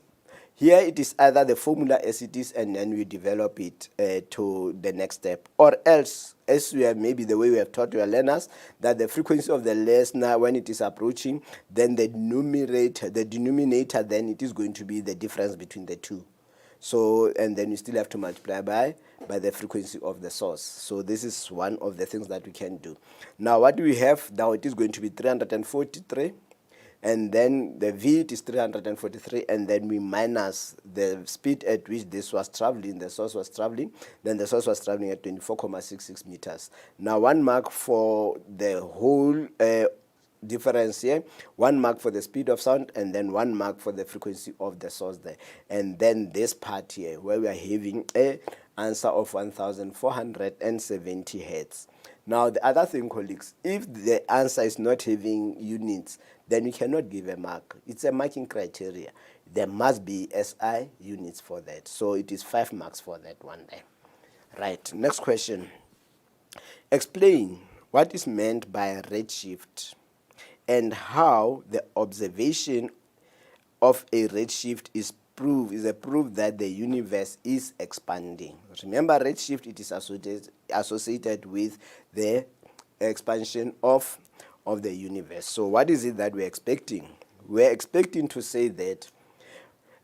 S1: here it is either the formula as it is, and then we develop it to the next step, or else, as we have maybe the way we have taught our learners, that the frequency of the listener when it is approaching, then the denominator, then it is going to be the difference between the two. So, and then you still have to multiply by the frequency of the source. So this is one of the things that we can do. Now what do we have? Now it is going to be 343. And then the V it is 343, and then we minus the speed at which this was traveling, the source was traveling, then the source was traveling at 24.66 meters. Now 1 mark for the whole difference here, 1 mark for the speed of sound, and then 1 mark for the frequency of the source there. And then this part here, where we are having an answer of 1470 hertz. Now the other thing, colleagues, if the answer is not having units, then you cannot give a mark. It's a marking criteria. There must be SI units for that. So it is 5 marks for that one there. Right, next question. Explain what is meant by redshift and how the observation of a redshift is a proof that the universe is expanding. Remember, redshift, it is associated with the expansion of the universe. So what is it that we're expecting? We're expecting to say that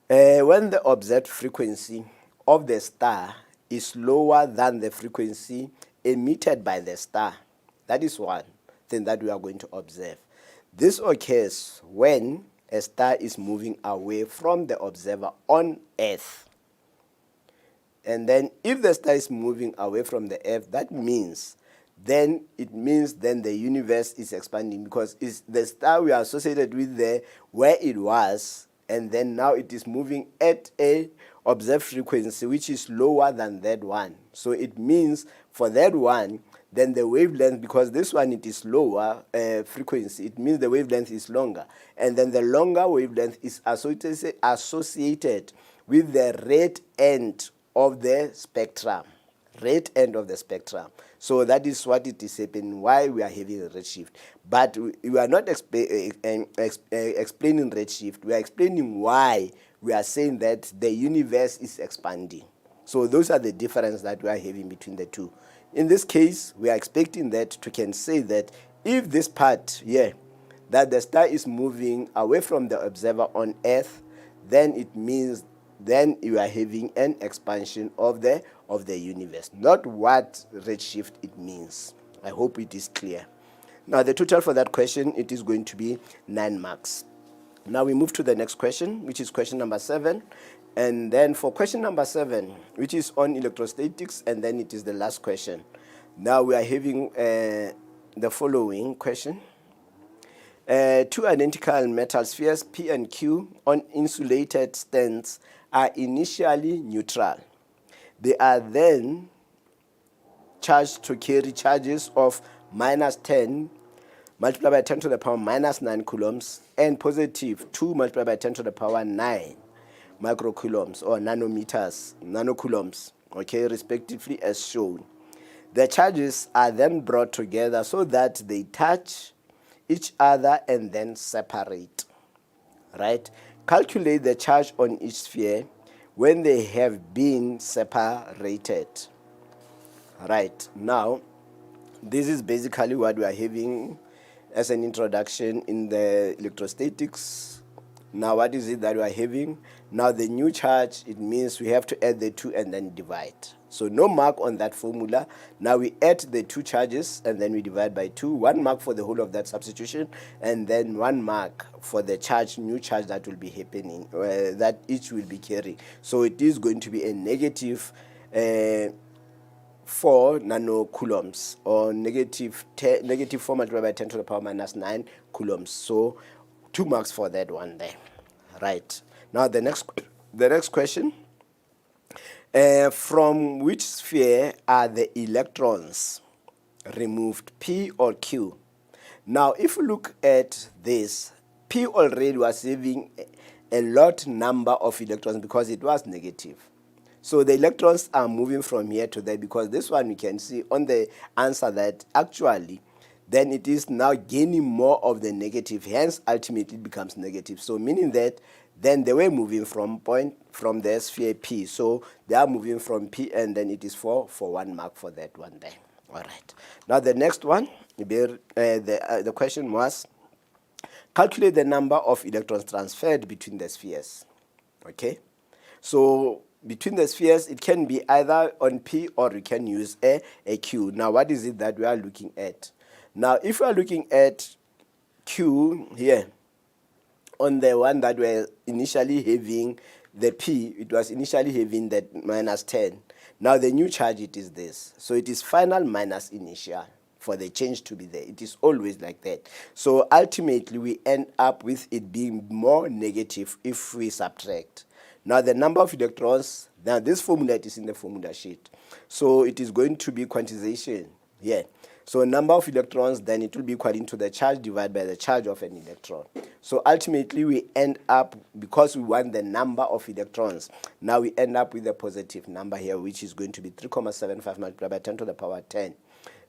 S1: when the observed frequency of the star is lower than the frequency emitted by the star, that is one thing that we are going to observe. This occurs when a star is moving away from the observer on Earth. And then if the star is moving away from the Earth, that means then the universe is expanding, because it's the star we are associated with there where it was, and then now it is moving at a observed frequency which is lower than that one. So it means for that one, then the wavelength, because this one it is lower frequency, it means the wavelength is longer, and then the longer wavelength is associated with the red end of the spectrum. Red end of the spectrum. So that is what it is happening, why we are having a redshift. But we are not explaining redshift, we are explaining why we are saying that the universe is expanding. So those are the differences that we are having between the two. In this case, we are expecting that to can say that if this part here, that the star is moving away from the observer on Earth, then it means then you are having an expansion of the universe, not what redshift it means. I hope it is clear. Now the total for that question, it is going to be 9 marks. Now we move to the next question, which is question number 7. And then for question number 7, which is on electrostatics, and then it is the last question. Now we are having the following question. Two identical metal spheres, P and Q, on insulated stands are initially neutral. They are then charged to carry charges of -10 multiplied by 10 to the power -9 coulombs and +2 multiplied by 10 to the power 9 microcoulombs or nanocoulombs, okay, respectively as shown. The charges are then brought together so that they touch each other and then separate, right? Calculate the charge on each sphere when they have been separated. Right, now This is basically what we are having as an introduction in the electrostatics. Now what is it that we are having? Now the new charge, it means we have to add the 2 and then divide. So no mark on that formula. Now we add the 2 charges and then we divide by 2. 1 mark for the whole of that substitution, and then 1 mark for the charge, new charge that will be happening, that each will be carrying. So it is going to be a negative 4 nanocoulombs, or negative 4 multiplied by 10 to the power minus 9 coulombs. So 2 marks for that one there. Right. Now the next question. From which sphere are the electrons removed, P or Q? Now if you look at this, P already was having a lot number of electrons because it was negative. So the electrons are moving from here to there, because this one we can see on the answer that actually then it is now gaining more of the negative, hence ultimately it becomes negative. So meaning that then they were moving from the sphere P. So they are moving from P, and then it is for 1 mark for that one there. All right. Now the next one, the question was, calculate the number of electrons transferred between the spheres. Okay. So between the spheres, it can be either on P or you can use a Q. Now what is it that we are looking at? Now if we are looking at Q here, on the one that we're initially having the P, it was initially having that minus 10. Now the new charge, it is this. So it is final minus initial for the change to be there. It is always like that. So ultimately we end up with it being more negative if we subtract. Now the number of electrons, now this formula, it is in the formula sheet. So it is going to be quantization here. So number of electrons, then it will be equal to the charge divided by the charge of an electron. So ultimately we end up, because we want the number of electrons, now we end up with a positive number here, which is going to be 3,75 multiplied by 10 to the power 10.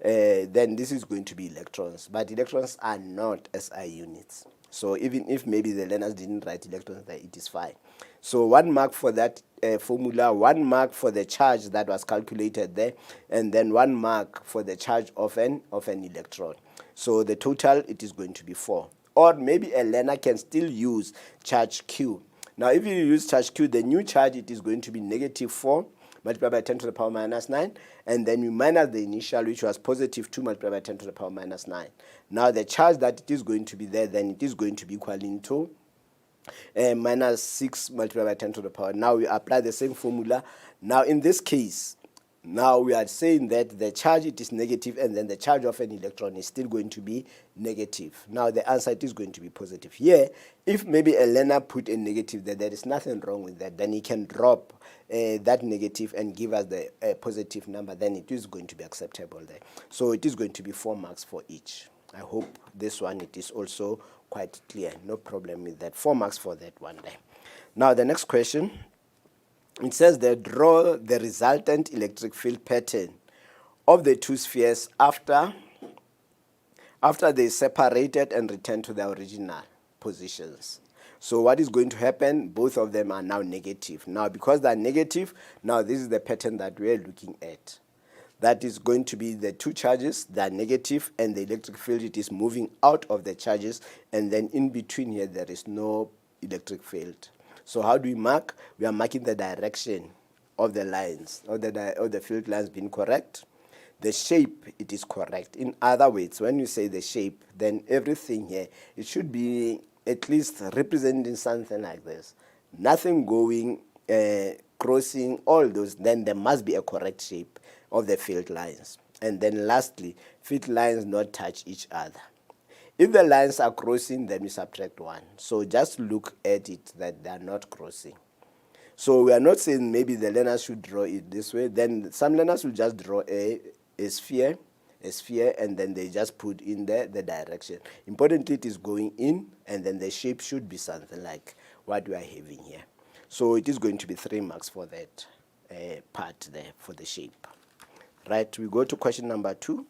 S1: Then this is going to be electrons, but electrons are not SI units. So even if maybe the learners didn't write electrons there, it is fine. So 1 mark for that formula, 1 mark for the charge that was calculated there, and then 1 mark for the charge of an electron. So the total, it is going to be 4. Or maybe a learner can still use charge Q. Now if you use charge Q, the new charge, it is going to be negative 4 multiplied by 10 to the power minus 9, and then you minus the initial, which was positive 2 multiplied by 10 to the power minus 9. Now the charge that it is going to be there, then it is going to be equal to minus 6 multiplied by 10 to the power. Now we apply the same formula. Now in this case, now we are saying that the charge, it is negative, and then the charge of an electron is still going to be negative. Now the answer, it is going to be positive. Here, if maybe a learner put a negative there, there is nothing wrong with that. Then he can drop that negative and give us the positive number. Then it is going to be acceptable there. So it is going to be 4 marks for each. I hope this one, it is also quite clear. No problem with that. 4 marks for that one there. Now the next question. It says that draw the resultant electric field pattern of the 2 spheres after they separated and returned to their original positions. So what is going to happen? Both of them are now negative. Now because they are negative, now this is the pattern that we are looking at. That is going to be the 2 charges, they are negative, and the electric field, it is moving out of the charges, and then in between here there is no electric field. So how do we mark? We are marking the direction of the lines, or the field lines being correct. The shape, it is correct. In other words, when you say the shape, then everything here, it should be at least representing something like this. Nothing going, crossing, all those, then there must be a correct shape of the field lines. And then lastly, field lines not touch each other. If the lines are crossing, then we subtract 1. So just look at it that they are not crossing. So we are not saying maybe the learners should draw it this way. Then some learners will just draw a sphere, and then they just put in there the direction. Importantly, it is going in, and then the shape should be something like what we are having here. So it is going to be 3 marks for that part there, for the shape. Right, we go to question number 2,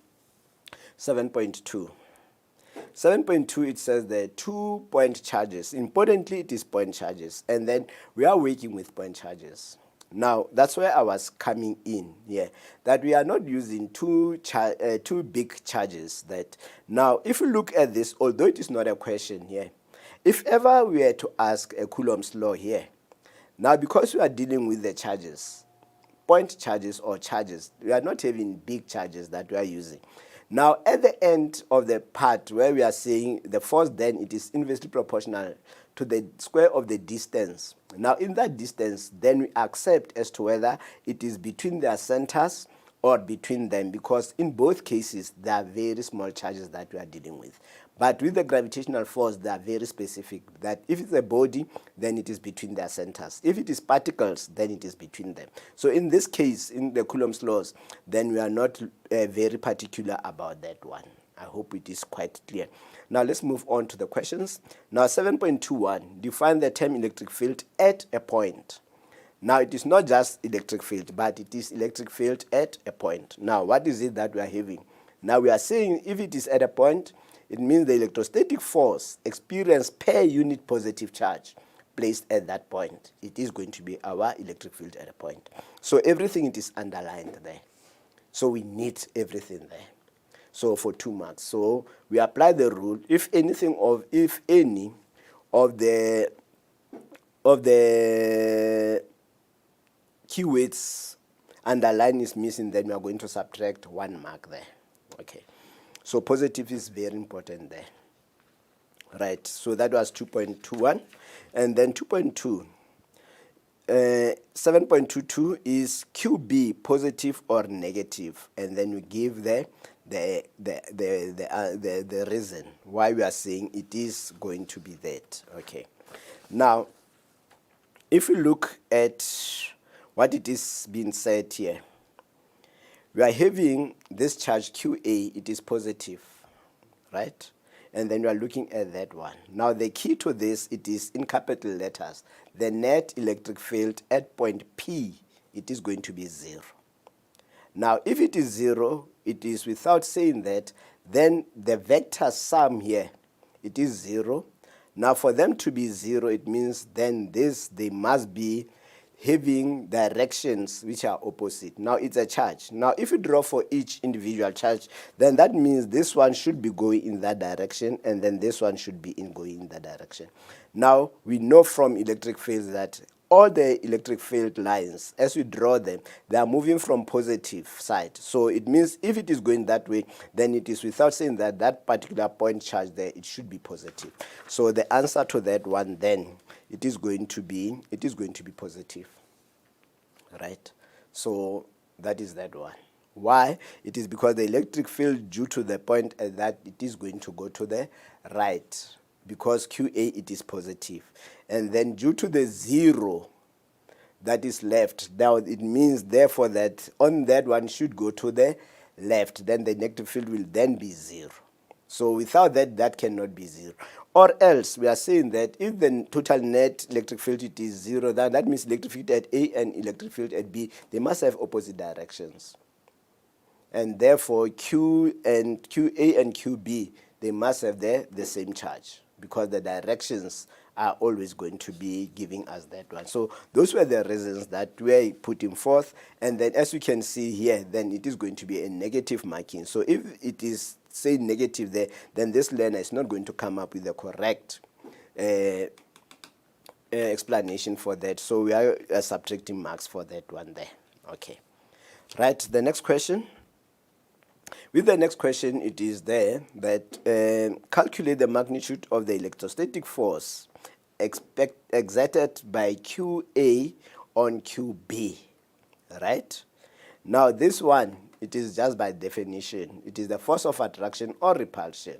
S1: 7.2. 7.2, it says the 2 point charges. Importantly, it is point charges, and then we are working with point charges. Now, that's where I was coming in here, that we are not using two big charges. That now, if you look at this, although it is not a question here, if ever we were to ask a Coulomb's law here, now because we are dealing with the charges, point charges or charges, we are not having big charges that we are using. Now, at the end of the part where we are saying the force, then it is inversely proportional to the square of the distance. Now, in that distance, then we accept as to whether it is between their centers or between them, because in both cases, there are very small charges that we are dealing with. But with the gravitational force, they are very specific, that if it's a body, then it is between their centers. If it is particles, then it is between them. So in this case, in the Coulomb's laws, then we are not very particular about that one. I hope it is quite clear. Now let's move on to the questions. Now 7.21, define the term electric field at a point. Now it is not just electric field, but it is electric field at a point. Now what is it that we are having? Now we are saying if it is at a point, it means the electrostatic force experienced per unit positive charge placed at that point. It is going to be our electric field at a point. So everything it is underlined there. So we need everything there. So for 2 marks. So we apply the rule. If any of the keywords underline is missing, then we are going to subtract 1 mark there. Okay. So positive is very important there. Right. So that was 2.21. And then 2.2. 7.22 is QB, positive or negative, and then we give the reason why we are saying it is going to be that. Okay. Now, if we look at what it is being said here, we are having this charge QA, it is positive, right? And then we are looking at that one. Now the key to this, it is in capital letters. The net electric field at point P, it is going to be 0. Now if it is 0, it is without saying that, then the vector sum here, it is 0. Now for them to be 0, it means then they must be having directions which are opposite. Now it's a charge. Now if you draw for each individual charge, then that means this one should be going in that direction, and then this one should be going in that direction. Now we know from electric fields that all the electric field lines, as we draw them, they are moving from positive side. So it means if it is going that way, then it is without saying that that particular point charge there, it should be positive. So the answer to that one then, it is going to be positive, right? So that is that one. Why? It is because the electric field due to the point that it is going to go to the right, because QA it is positive, and then due to the 0 that is left, now it means therefore that on that one should go to the left, then the electric field will then be 0. So without that, that cannot be 0. Or else, we are saying that if the total net electric field it is 0, then that means electric field at A and electric field at B, they must have opposite directions. And therefore, QA and QB, they must have the same charge, because the directions are always going to be giving us that one. So those were the reasons that we're putting forth. And then as you can see here, then it is going to be a negative marking. So if it is, say, negative there, then this learner is not going to come up with the correct explanation for that. So we are subtracting marks for that one there. Okay. Right, the next question. With the next question, it is there that calculate the magnitude of the electrostatic force exerted by QA on QB, right? Now this one, it is just by definition. It is the force of attraction or repulsion,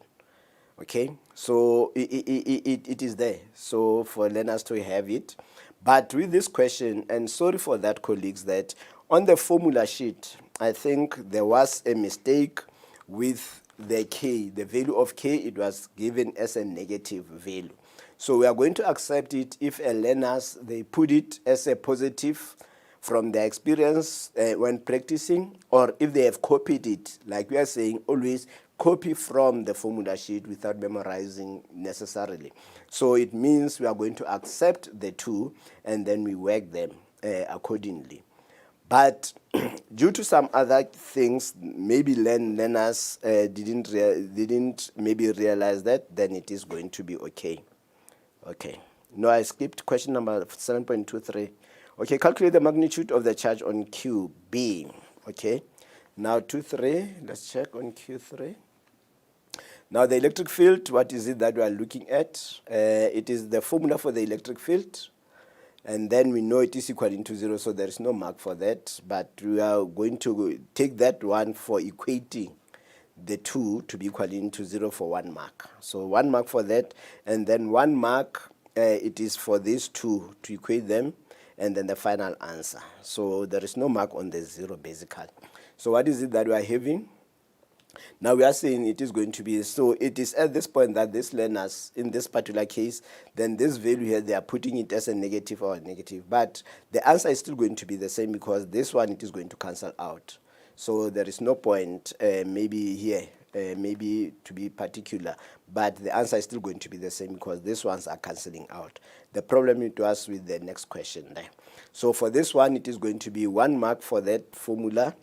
S1: okay? So it is there, so for learners to have it. But with this question, and sorry for that, colleagues, that on the formula sheet, I think there was a mistake with the K. The value of K, it was given as a negative value. So we are going to accept it if learners, they put it as a positive from their experience when practicing, or if they have copied it, like we are saying, always copy from the formula sheet without memorizing necessarily. So it means we are going to accept the two, and then we work them. accordingly. But due to some other things, maybe learners didn't maybe realize that, then it is going to be okay. Okay. No, I skipped question number 7.23. Okay, calculate the magnitude of the charge on QB. Okay. Now 2.3, let's check on Q3. Now the electric field, what is it that we are looking at? It is the formula for the electric field. And then we know it is equal to 0, so there is no mark for that. But we are going to take that one for equating the two to be equal to 0 for 1 mark. So 1 mark for that, and then 1 mark, it is for these two to equate them, and then the final answer. So there is no mark on the 0 basically. So what is it that we are having? Now we are saying it is going to be, so it is at this point that these learners, in this particular case, then this value here, they are putting it as a negative or a negative. But the answer is still going to be the same because this one, it is going to cancel out. So there is no point maybe here, maybe to be particular. But the answer is still going to be the same because these ones are cancelling out. The problem it was with the next question there. So for this one, it is going to be 1 mark for that formula,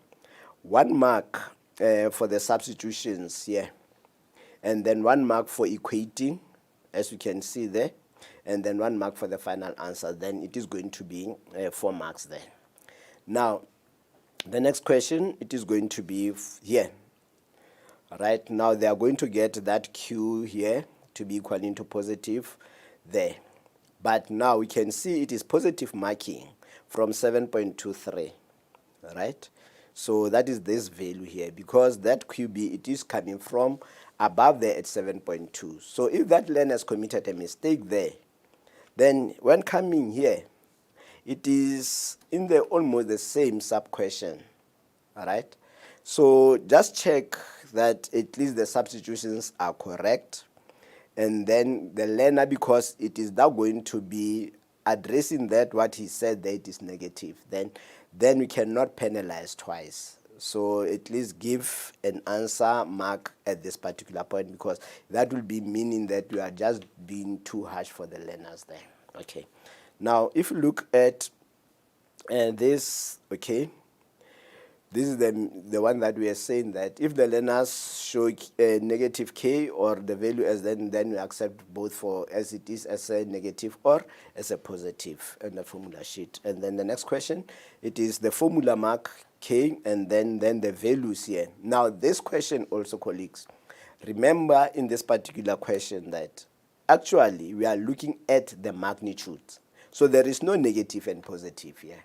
S1: 1 mark for the substitutions here, and then 1 mark for equating, as you can see there, and then 1 mark for the final answer. Then it is going to be 4 marks there. Now the next question, it is going to be here. Right now they are going to get that Q here to be equal to positive there, but now we can see it is positive marking from 7.23, right? So that is this value here, because that QB, it is coming from above there at 7.2. So if that learner has committed a mistake there, then when coming here, it is in the almost the same sub-question, all right? So just check that at least the substitutions are correct, and then the learner, because it is now going to be addressing that what he said that it is negative, then we cannot penalize twice. So at least give an answer mark at this particular point, because that will be meaning that we are just being too harsh for the learners there. Okay. Now if you look at this, okay, this is the one that we are saying that if the learners show a negative K or the value as then we accept both for as it is as a negative or as a positive in the formula sheet. And then the next question, it is the formula mark K and then the values here. Now this question also, colleagues, remember in this particular question that actually we are looking at the magnitude. So there is no negative and positive here.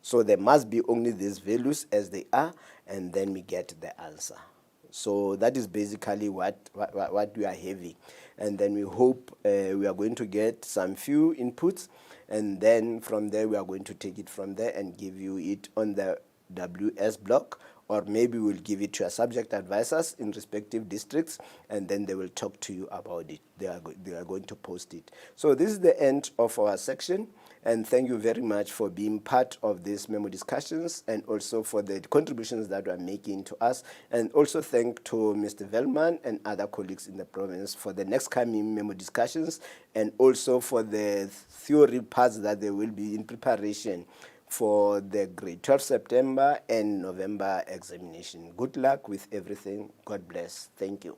S1: So there must be only these values as they are, and then we get the answer. So that is basically what we are having. And then we hope we are going to get some few inputs, and then from there we are going to take it from there and give you it on the WS block, or maybe we'll give it to your subject advisors in respective districts, and then they will talk to you about it. They are going to post it. So this is the end of our section, and thank you very much for being part of these memo discussions, and also for the contributions that you are making to us, and also thank to Mr. Velman and other colleagues in the province for the next coming memo discussions, and also for the theory parts that they will be in preparation for the grade 12 September and November examination. Good luck with everything. God bless. Thank you.